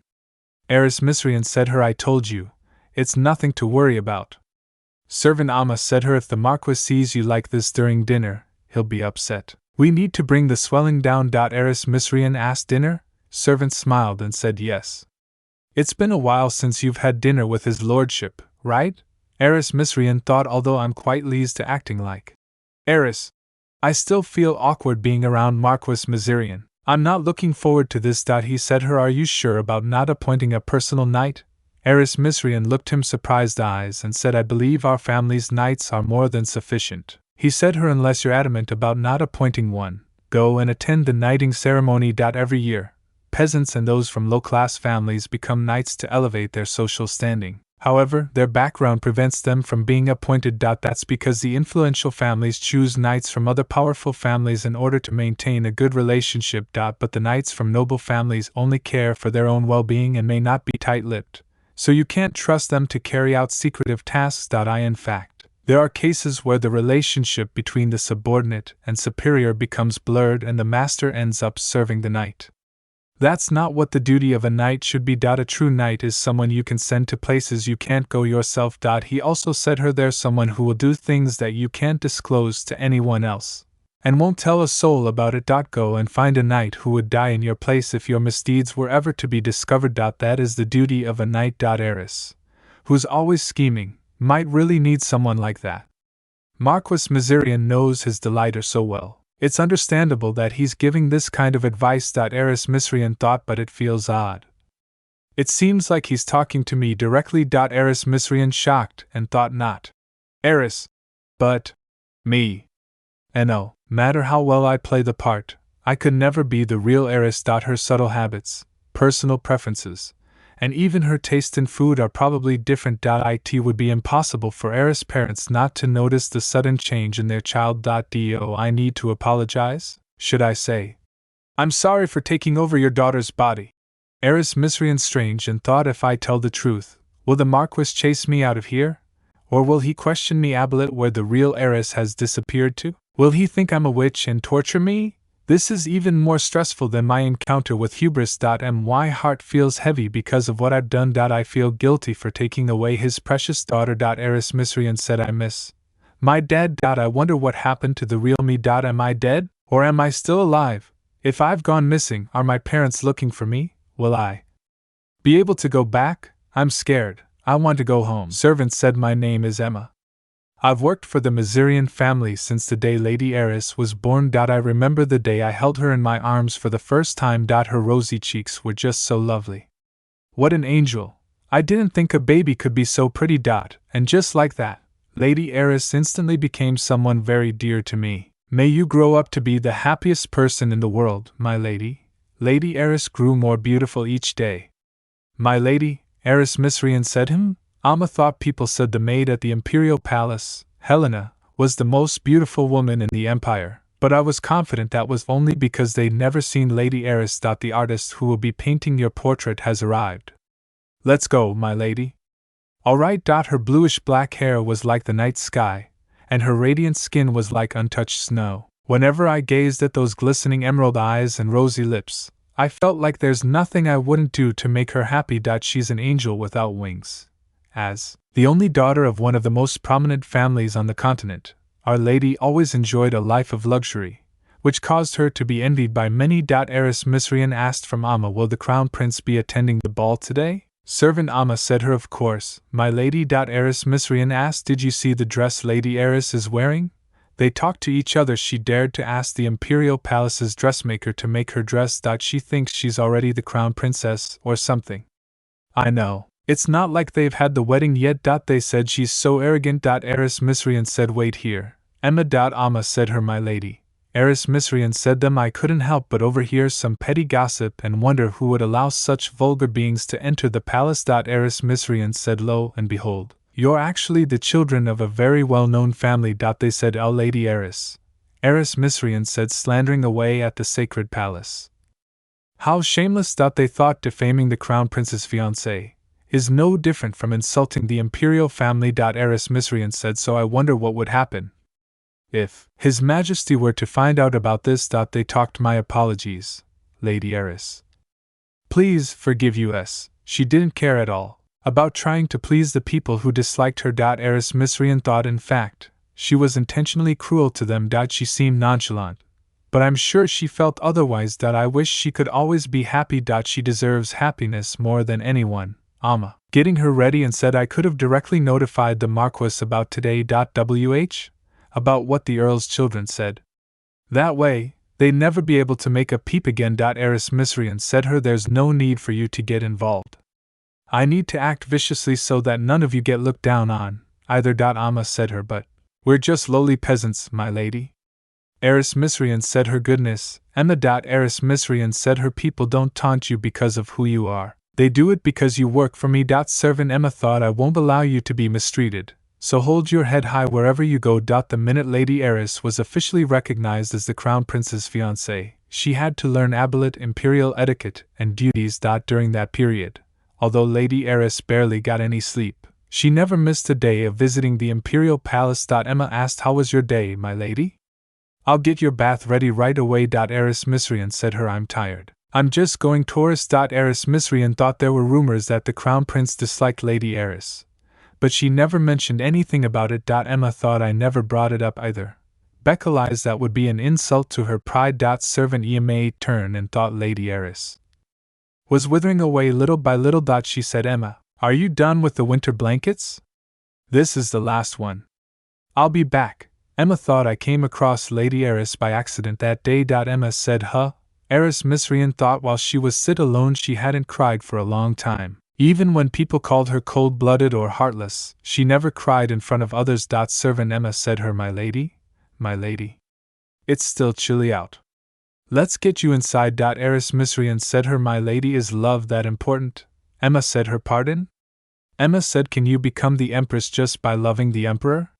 Eris Misrian said her, I told you, it's nothing to worry about. Servant Amma said her, if the Marquis sees you like this during dinner, he'll be upset. We need to bring the swelling down. Eris Misrian asked, dinner? Servant smiled and said, yes. It's been a while since you've had dinner with his lordship, right? Eris Misrian thought, although I'm quite pleased to acting like Eris, I still feel awkward being around Marquis Miserian. I'm not looking forward to this. He said her, are you sure about not appointing a personal knight? Eris Misrian looked him surprised eyes and said, I believe our family's knights are more than sufficient. He said her, unless you're adamant about not appointing one, go and attend the knighting ceremony. Every year, peasants and those from low-class families become knights to elevate their social standing. However, their background prevents them from being appointed. That's because the influential families choose knights from other powerful families in order to maintain a good relationship. But the knights from noble families only care for their own well-being and may not be tight-lipped, so you can't trust them to carry out secretive tasks. In fact, there are cases where the relationship between the subordinate and superior becomes blurred and the master ends up serving the knight. That's not what the duty of a knight should be. A true knight is someone you can send to places you can't go yourself. He also said there's someone who will do things that you can't disclose to anyone else, and won't tell a soul about it. Go and find a knight who would die in your place if your misdeeds were ever to be discovered. That is the duty of a knight. Heiress, who's always scheming, might really need someone like that. Marquis Miserian knows his delighter so well. It's understandable that he's giving this kind of advice. Heiress Miserian thought, but it feels odd. It seems like he's talking to me directly. Heiress Miserian shocked and thought, not Heiress, but me. And no matter how well I play the part, I could never be the real heiress. Her subtle habits, personal preferences, and even her taste in food are probably different. It would be impossible for heiress parents not to notice the sudden change in their child. Do I need to apologize? Should I say, I'm sorry for taking over your daughter's body? Heiress Miserian strange and thought, if I tell the truth, will the Marquis chase me out of here? Or will he question me about where the real heiress has disappeared to? Will he think I'm a witch and torture me? This is even more stressful than my encounter with hubris. My heart feels heavy because of what I've done. I feel guilty for taking away his precious daughter. Heiress Miserian said, I miss my dad. I wonder what happened to the real me. Am I dead? Or am I still alive? If I've gone missing, are my parents looking for me? Will I be able to go back? I'm scared. I want to go home. Servant said, my name is Emma. I've worked for the Miserian family since the day Lady Heiress was born. I remember the day I held her in my arms for the first time. Her rosy cheeks were just so lovely. What an angel! I didn't think a baby could be so pretty. And just like that, Lady Heiress instantly became someone very dear to me. May you grow up to be the happiest person in the world, my lady. Lady Heiress grew more beautiful each day. My lady, Heiress Miserian said. Amma thought people said the maid at the Imperial Palace, Helena, was the most beautiful woman in the Empire, but I was confident that was only because they'd never seen Lady Heiress. The artist who will be painting your portrait has arrived. Let's go, my lady. All right. Her bluish-black hair was like the night sky, and her radiant skin was like untouched snow. Whenever I gazed at those glistening emerald eyes and rosy lips, I felt like there's nothing I wouldn't do to make her happy. She's an angel without wings. As the only daughter of one of the most prominent families on the continent, Our Lady always enjoyed a life of luxury, which caused her to be envied by many. Heiress Miserian asked from Amma, will the Crown Prince be attending the ball today? Servant Amma said, of course, my lady. Heiress Miserian asked, did you see the dress Lady Heiress is wearing? They talked to each other. She dared to ask the Imperial Palace's dressmaker to make her dress. She thinks she's already the Crown Princess or something. I know. It's not like they've had the wedding yet. They said she's so arrogant. Heiress Miserian said, wait here. Emma. Amma said, my lady. Heiress Miserian said, I couldn't help but overhear some petty gossip and wonder who would allow such vulgar beings to enter the palace. Heiress Miserian said, lo and behold, you're actually the children of a very well-known family. They said, oh, Lady Heiress. Heiress Miserian said, slandering away at the sacred palace. How shameless. They thought defaming the Crown Prince's fiancée is no different from insulting the imperial family. Heiress Miserian said, so I wonder what would happen if His Majesty were to find out about this. They talked. My apologies, Lady Heiress. Please forgive us. She didn't care at all about trying to please the people who disliked her. Heiress Miserian thought, in fact, she was intentionally cruel to them. She seemed nonchalant, but I'm sure she felt otherwise. I wish she could always be happy. She deserves happiness more than anyone. Amma, getting her ready, and said, I could have directly notified the Marquis about today. About what the Earl's children said. That way, they'd never be able to make a peep again. Heiress Miserian said, there's no need for you to get involved. I need to act viciously so that none of you get looked down on, either. Amma said, but we're just lowly peasants, my lady. Eris Misrian said her goodness, Emma. Eris Misrian said her people don't taunt you because of who you are. They do it because you work for me. Servant Emma thought I won't allow you to be mistreated, so hold your head high wherever you go. The minute Lady Eris was officially recognized as the Crown Prince's fiancée, she had to learn Abelet imperial etiquette and duties. During that period, although Lady Eris barely got any sleep, she never missed a day of visiting the imperial palace. Emma asked, "How was your day, my lady?" "I'll get your bath ready right away." Eris Misrian said her, "I'm tired. I'm just going tourist." Eris Misrian thought there were rumors that the Crown Prince disliked Lady Eris, but she never mentioned anything about it. Emma thought I never brought it up either. Becca that would be an insult to her pride. Servant Ema turned and thought Lady Eris was withering away little by little. She said, "Emma, are you done with the winter blankets? This is the last one. I'll be back." Emma thought I came across Lady Eris by accident that day. Emma said, "Huh?" Eris Misrian thought while she was sit alone she hadn't cried for a long time. Even when people called her cold-blooded or heartless, she never cried in front of others. Servant Emma said her, my lady, it's still chilly out. Let's get you inside." Eris Misrian said her, "My lady, is love that important?" Emma said her, "Pardon?" Emma said, "Can you become the empress just by loving the emperor?"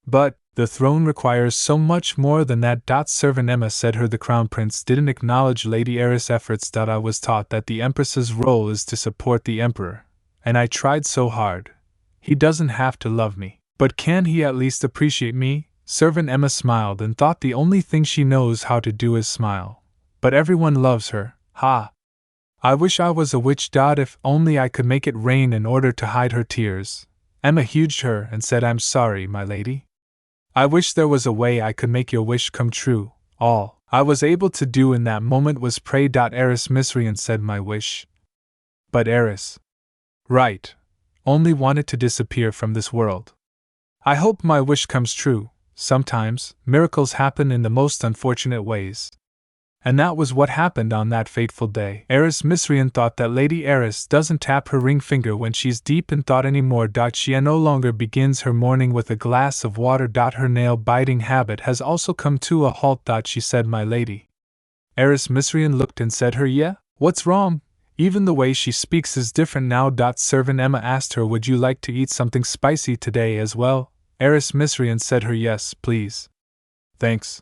"But the throne requires so much more than that." Servant Emma said her, "The Crown Prince didn't acknowledge Lady Eris' efforts." "I was taught that the empress's role is to support the emperor, and I tried so hard. He doesn't have to love me, but can he at least appreciate me?" Servant Emma smiled and thought the only thing she knows how to do is smile. "But everyone loves her, ha! I wish I was a witch. If only I could make it rain in order to hide her tears." Emma hugged her and said, "I'm sorry, my lady. I wish there was a way I could make your wish come true. All I was able to do in that moment was pray." Eris Misrian said, "My wish?" "But Eris, right, only wanted to disappear from this world. I hope my wish comes true. Sometimes, miracles happen in the most unfortunate ways. And that was what happened on that fateful day." Eris Misrian thought that Lady Eris doesn't tap her ring finger when she's deep in thought anymore. She no longer begins her morning with a glass of water. Her nail-biting habit has also come to a halt. She said, "My lady." Eris Misrian looked and said her, "Yeah? What's wrong?" Even the way she speaks is different now. Servant Emma asked her, "Would you like to eat something spicy today as well?" Eris Misrian said her, "Yes, please. Thanks."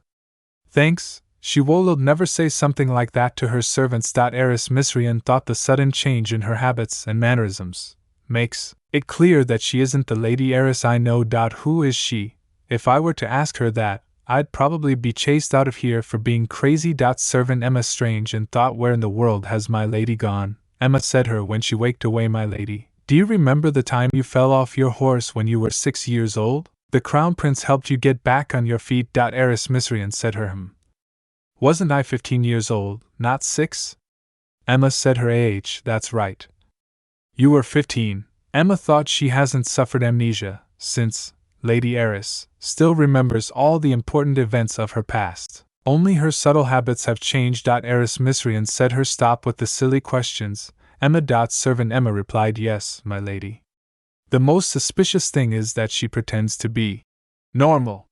"Thanks?" She would never say something like that to her servants. Eris Misrian thought the sudden change in her habits and mannerisms makes it clear that she isn't the Lady Eris I know. Who is she? If I were to ask her that, I'd probably be chased out of here for being crazy. Servant Emma strange and thought, where in the world has my lady gone? Emma said her when she waked away, "My lady, do you remember the time you fell off your horse when you were 6 years old? The Crown Prince helped you get back on your feet." Eris Misrian said her, "Wasn't I 15 years old, not 6? Emma said her, "That's right. You were 15. Emma thought she hasn't suffered amnesia, since Lady Eris still remembers all the important events of her past. Only her subtle habits have changed." Eris Misrian said her, "Stop with the silly questions, Emma." Servant Emma replied, "Yes, my lady. The most suspicious thing is that she pretends to be normal.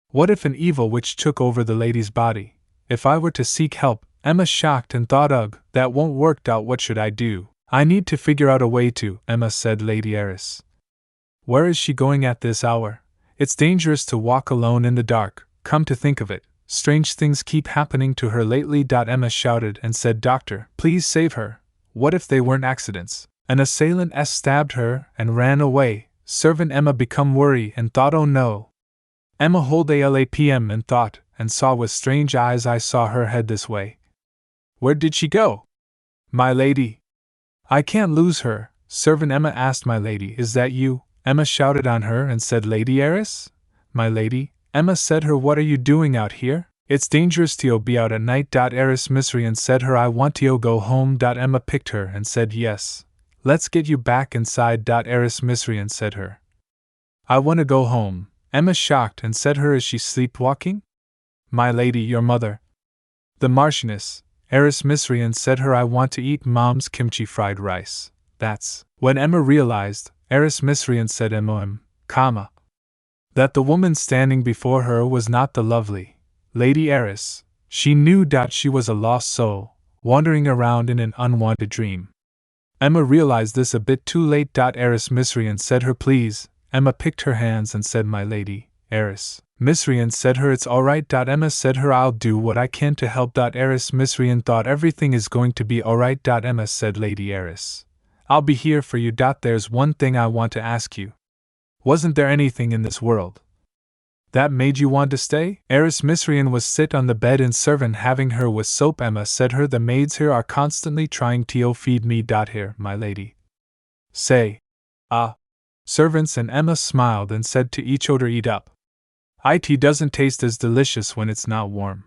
What if an evil witch took over the lady's body? If I were to seek help?" Emma shocked and thought, "Ugh, that won't work. What should I do?" "I need to figure out a way to," Emma said. "Lady Eris, where is she going at this hour? It's dangerous to walk alone in the dark. Come to think of it, strange things keep happening to her lately." Emma shouted and said, "Doctor, please save her. What if they weren't accidents? An assailant stabbed her and ran away." Servant Emma become worried and thought, "Oh no." Emma hold ALAPM and thought, and saw with strange eyes. "I saw her head this way. Where did she go? My lady, I can't lose her." Servant Emma asked, "My lady, is that you?" Emma shouted on her and said, "Lady Eris? My lady?" Emma said her, "What are you doing out here? It's dangerous to be out at night." Eris Misrian said her, "I want to go home." Emma picked her and said, "Yes. Let's get you back inside." Eris Misrian said her, "I want to go home." Emma shocked and said her, "Is she sleepwalking?" "My lady, your mother." "The Marchioness." Eris Misrian said her, "I want to eat Mom's kimchi fried rice." That's when Emma realized. Eris Misrian said, that the woman standing before her was not the lovely Lady Heiress. She knew that she was a lost soul, wandering around in an unwanted dream. Emma realized this a bit too late. Heiress Misrian said her please. Emma picked her hands and said, my lady, Heiress. Misrian said her it's alright. Emma said her I'll do what I can to help. Heiress Misrian thought everything is going to be alright. Emma said, Lady Heiress, I'll be here for you. There's one thing I want to ask you. Wasn't there anything in this world that made you want to stay? Heiress Misrian was sit on the bed and servant having her with soap. Emma said her the maids here are constantly trying to feed me. Here, my lady. Say. Servants, and Emma smiled and said to each other, eat up. It doesn't taste as delicious when it's not warm.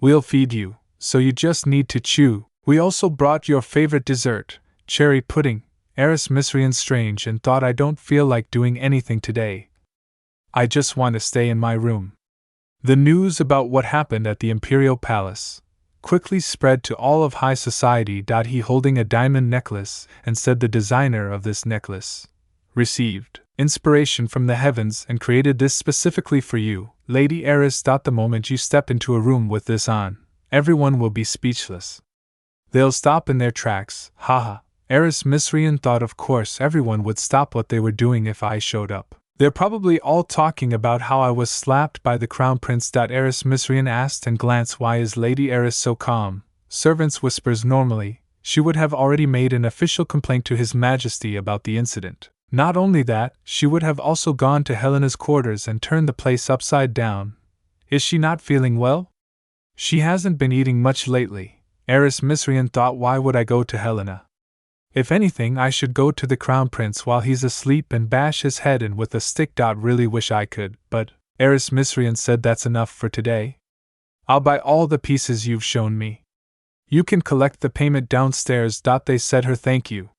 We'll feed you, so you just need to chew. We also brought your favorite dessert, cherry pudding. Heiress Misrian strange and thought I don't feel like doing anything today. I just want to stay in my room. The news about what happened at the Imperial Palace quickly spread to all of high society. He holding a diamond necklace and said the designer of this necklace received inspiration from the heavens and created this specifically for you, Lady Heiress. The moment you step into a room with this on, everyone will be speechless. They'll stop in their tracks, haha. Heiress Misrian thought of course everyone would stop what they were doing if I showed up. They're probably all talking about how I was slapped by the crown prince. Heiress Misrian asked and glanced, why is Lady Heiress so calm? Servants whispers normally, she would have already made an official complaint to His Majesty about the incident. Not only that, she would have also gone to Helena's quarters and turned the place upside down. Is she not feeling well? She hasn't been eating much lately. Heiress Misrian thought, why would I go to Helena? If anything, I should go to the crown prince while he's asleep and bash his head in with a stick. Really wish I could, but Heiress Misrian said that's enough for today. I'll buy all the pieces you've shown me. You can collect the payment downstairs. They said her thank you.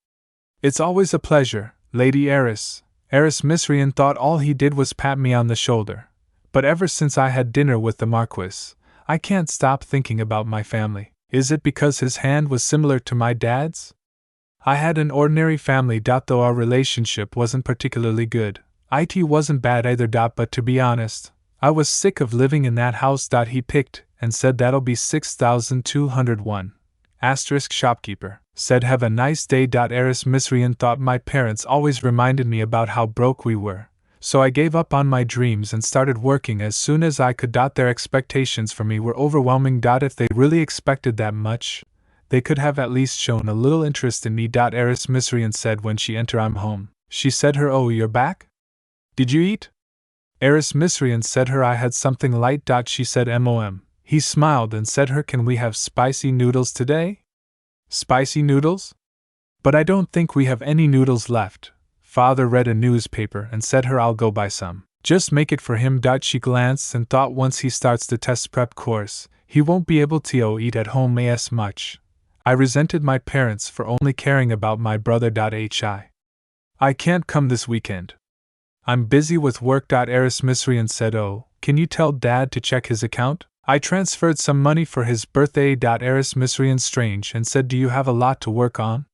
It's always a pleasure, Lady Heiress. Heiress Misrian thought all he did was pat me on the shoulder. But ever since I had dinner with the Marquis, I can't stop thinking about my family. Is it because his hand was similar to my dad's? I had an ordinary family. Though our relationship wasn't particularly good, it wasn't bad either. But to be honest, I was sick of living in that house. He picked and said that'll be 6,201. Asterisk shopkeeper said have a nice day. Heiress Misrian thought my parents always reminded me about how broke we were, so I gave up on my dreams and started working as soon as I could. Their expectations for me were overwhelming. If they really expected that much, they could have at least shown a little interest in me. Heiress Misrian said when she entered, I'm home. She said her, oh, you're back? Did you eat? Heiress Misrian said her, I had something light. She said mom. He smiled and said her, can we have spicy noodles today? Spicy noodles? But I don't think we have any noodles left. Father read a newspaper and said her, I'll go buy some. Just make it for him. She glanced and thought once he starts the test prep course, he won't be able to eat at home as much. I resented my parents for only caring about my brother. I can't come this weekend. I'm busy with work. Heiress Misrian said, oh, can you tell Dad to check his account? I transferred some money for his birthday. Heiress Misrian strange and said, do you have a lot to work on?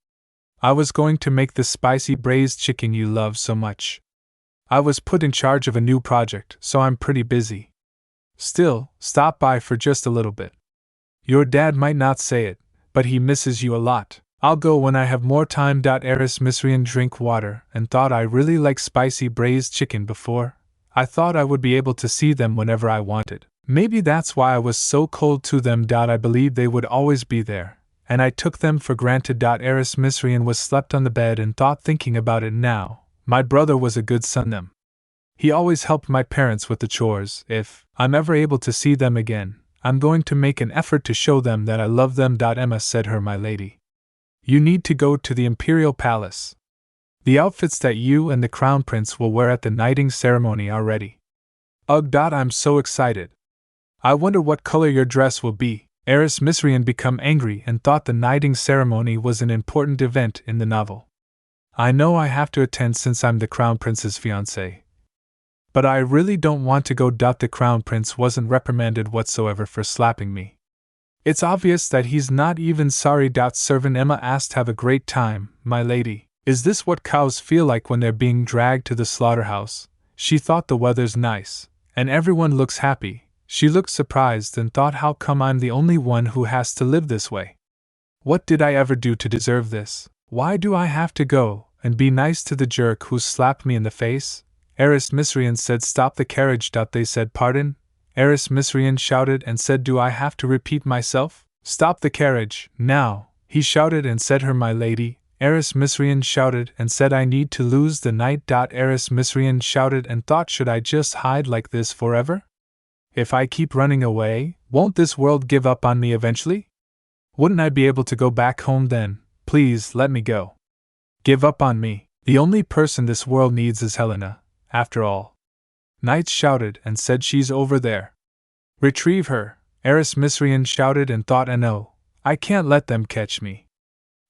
I was going to make the spicy braised chicken you love so much. I was put in charge of a new project, so I'm pretty busy. Still, stop by for just a little bit. Your dad might not say it, but he misses you a lot. I'll go when I have more time. Heiress Misrian drank water and thought I really liked spicy braised chicken before. I thought I would be able to see them whenever I wanted. Maybe that's why I was so cold to them. I believed they would always be there, and I took them for granted. Heiress Misrian was slept on the bed and thought, thinking about it now, my brother was a good son them. He always helped my parents with the chores. If I'm ever able to see them again, I'm going to make an effort to show them that I love them. Emma said her, my lady. You need to go to the Imperial Palace. The outfits that you and the Crown Prince will wear at the knighting ceremony are ready. Ugh. I'm so excited. I wonder what color your dress will be. Heiress Misrian became angry and thought the knighting ceremony was an important event in the novel. I know I have to attend since I'm the Crown Prince's fiancée. But I really don't want to go. The Crown Prince wasn't reprimanded whatsoever for slapping me. It's obvious that he's not even sorry. Servant Emma asked, have a great time, my lady. Is this what cows feel like when they're being dragged to the slaughterhouse? She thought the weather's nice, and everyone looks happy. She looked surprised and thought, how come I'm the only one who has to live this way? What did I ever do to deserve this? Why do I have to go and be nice to the jerk who slapped me in the face? Eris Misrian said, stop the carriage. They said, pardon? Eris Misrian shouted and said, do I have to repeat myself? Stop the carriage, now, he shouted and said, her my lady. Eris Misrian shouted and said, I need to lose the night. Eris Misrian shouted and thought, should I just hide like this forever? If I keep running away, won't this world give up on me eventually? Wouldn't I be able to go back home then? Please let me go. Give up on me. The only person this world needs is Helena, after all. Knight shouted and said, she's over there. Retrieve her. Eris Misrian shouted and thought, no, I can't let them catch me.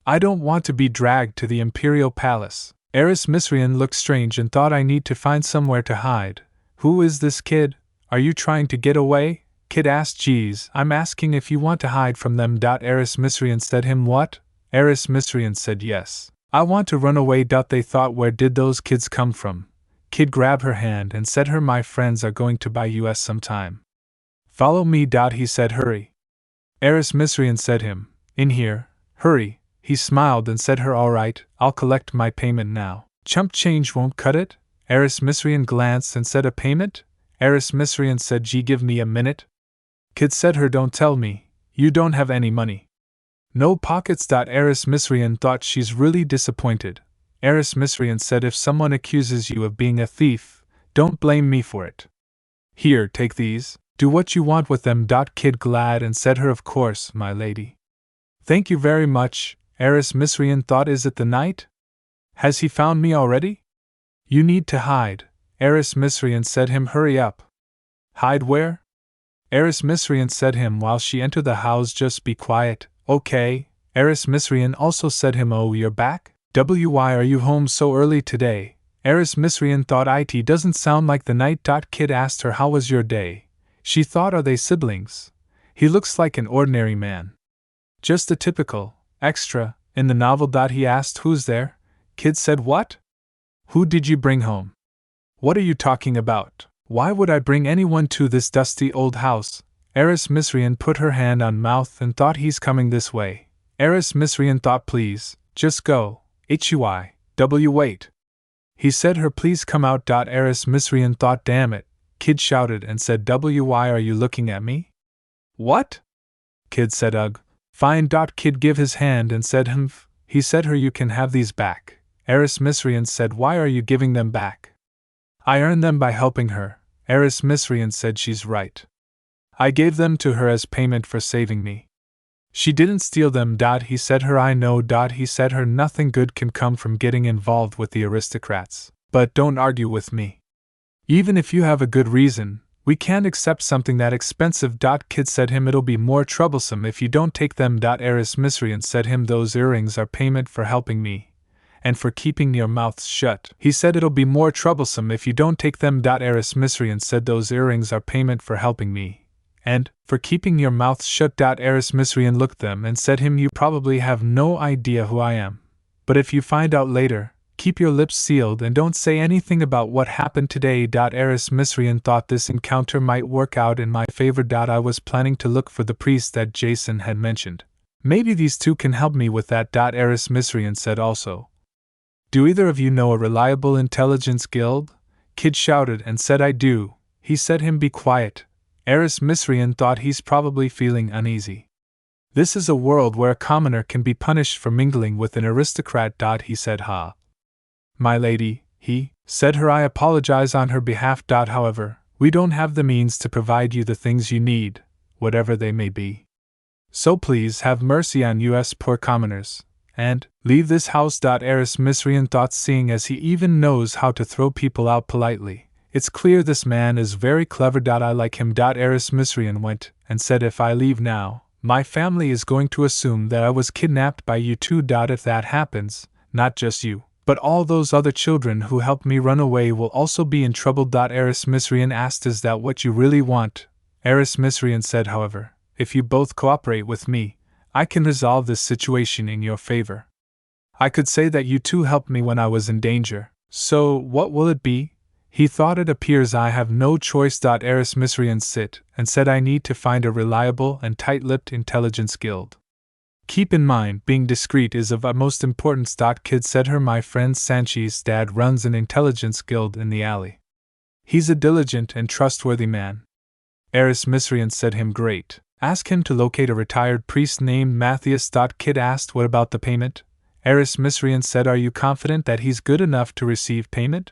I don't want to be dragged to the Imperial Palace. Eris Misrian looked strange and thought, I need to find somewhere to hide. Who is this kid? Are you trying to get away? Kid asked. Geez, I'm asking if you want to hide from them. Eris Misrian said him, what? Eris Misrian said, yes. I want to run away. They thought, where did those kids come from? Kid grabbed her hand and said, her my friends are going to buy us some time. Follow me. He said, hurry. Eris Misrian said him, in here, hurry. He smiled and said, her all right, I'll collect my payment now. Chump change won't cut it? Eris Misrian glanced and said, a payment? Eris Misrian said, gee, give me a minute. Kid said, her don't tell me, you don't have any money. No pockets. Eris Misrian thought, she's really disappointed. Eris Misrian said, if someone accuses you of being a thief, don't blame me for it. Here, take these, do what you want with them. Kid glad and said, her of course, my lady. Thank you very much. Eris Misrian thought, is it the knight? Has he found me already? You need to hide. Eris Misrian said him, hurry up. Hide where? Eris Misrian said him, while she entered the house, just be quiet, okay. Eris Misrian also said him, oh, you're back? Why are you home so early today? Eris Misrian thought, it doesn't sound like the knight. Kid asked her, how was your day? She thought, are they siblings? He looks like an ordinary man. Just a typical extra in the novel. He asked, who's there? Kid said, what? Who did you bring home? What are you talking about? Why would I bring anyone to this dusty old house? Eris Misrian put her hand on mouth and thought, he's coming this way. Eris Misrian thought, please, just go. Wait. He said, her please come out. Eris Misrian thought, damn it. Kid shouted and said, why are you looking at me? What? Kid said, ugh. Fine. Kid give his hand and said, humph. He said, her you can have these back. Eris Misrian said, why are you giving them back? I earned them by helping her. Eris Misrian said, she's right. I gave them to her as payment for saving me. She didn't steal them. He said, her I know. He said, her nothing good can come from getting involved with the aristocrats. But don't argue with me. Even if you have a good reason, we can't accept something that expensive. Kid said him, it'll be more troublesome if you don't take them. Eris Misrian said him, those earrings are payment for helping me. And for keeping your mouths shut. He said, it'll be more troublesome if you don't take them. Eris Misrian said, those earrings are payment for helping me. And, for keeping your mouths shut. Eris Misrian looked them and said him, you probably have no idea who I am. But if you find out later, keep your lips sealed and don't say anything about what happened today. Eris Misrian thought this encounter might work out in my favor. I was planning to look for the priest that Jason had mentioned. Maybe these two can help me with that. Eris Misrian said also. Do either of you know a reliable intelligence guild? Kid shouted and said, I do. He said him, be quiet. Eris Misrian thought, he's probably feeling uneasy. This is a world where a commoner can be punished for mingling with an aristocrat. He said, ha. My lady, he said her, I apologize on her behalf. However, we don't have the means to provide you the things you need, whatever they may be. So please have mercy on us poor commoners. And, leave this house. Eris Misrian thought, seeing as he even knows how to throw people out politely. It's clear this man is very clever. I like him. Eris Misrian went, and said, if I leave now, my family is going to assume that I was kidnapped by you too. If that happens, not just you, but all those other children who helped me run away will also be in trouble. Eris Misrian asked, is that what you really want? Eris Misrian said, however, if you both cooperate with me, I can resolve this situation in your favor. I could say that you two helped me when I was in danger. So, what will it be? He thought it appears I have no choice. Eris Misrian sit and said I need to find a reliable and tight-lipped intelligence guild. Keep in mind, being discreet is of utmost importance. Kid said her my friend Sanchi's dad runs an intelligence guild in the alley. He's a diligent and trustworthy man. Eris Misrian said him great. Ask him to locate a retired priest named Matthias. Kid asked what about the payment? Eris Misrian said are you confident that he's good enough to receive payment?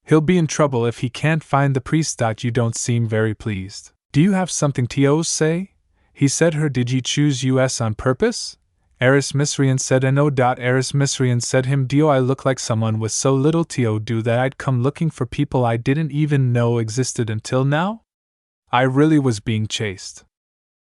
He'll be in trouble if he can't find the priest. You don't seem very pleased. Do you have something to say? He said her did you choose us on purpose? Eris Misrian said no. Eris Misrian said him do I look like someone with so little to do that I'd come looking for people I didn't even know existed until now? I really was being chased.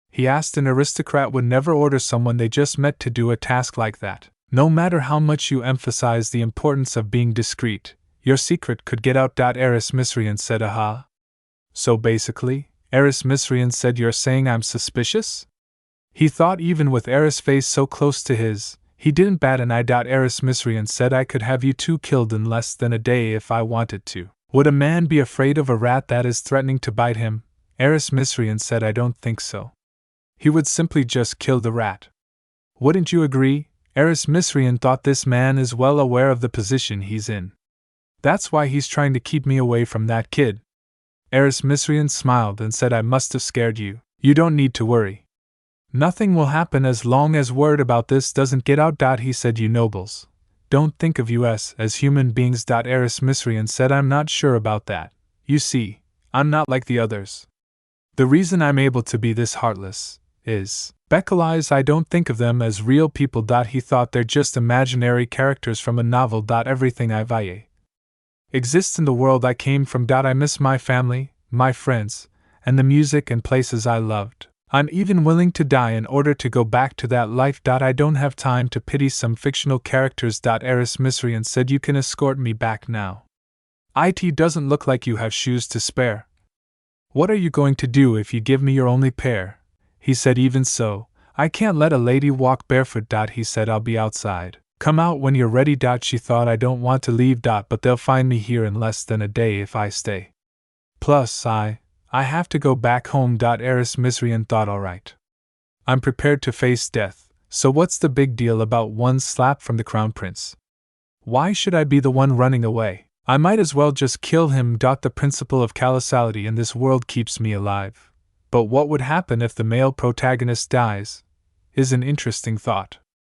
He asked an aristocrat would never order someone they just met to do a task like that. No matter how much you emphasize the importance of being discreet, your secret could get out. Eris Misrian said aha. So basically, Eris Misrian said you're saying I'm suspicious? He thought even with Eris' face so close to his, he didn't bat an eye. Eris Misrian said I could have you two killed in less than a day if I wanted to. Would a man be afraid of a rat that is threatening to bite him? Eris Misrian said I don't think so. He would simply just kill the rat. Wouldn't you agree? Eris Misrian thought this man is well aware of the position he's in. That's why he's trying to keep me away from that kid. Eris Misrian smiled and said I must have scared you. You don't need to worry. Nothing will happen as long as word about this doesn't get out. He said you nobles don't think of us as human beings. Eris Misrian said I'm not sure about that. You see, I'm not like the others. The reason I'm able to be this heartless is because I don't think of them as real people. He thought they're just imaginary characters from a novel. Everything I value exists in the world I came from. I miss my family, my friends, and the music and places I loved. I'm even willing to die in order to go back to that life. I don't have time to pity some fictional characters. Eris Misrian said you can escort me back now. It doesn't look like you have shoes to spare. What are you going to do if you give me your only pair? He said even so, I can't let a lady walk barefoot. He said I'll be outside. Come out when you're ready. She thought I don't want to leave. But they'll find me here in less than a day if I stay. Plus I have to go back home. Eris Misrian thought alright. I'm prepared to face death, so what's the big deal about one slap from the crown prince? Why should I be the one running away? I might as well just kill him. The principle of causality in this world keeps me alive. But what would happen if the male protagonist dies? Is an interesting thought.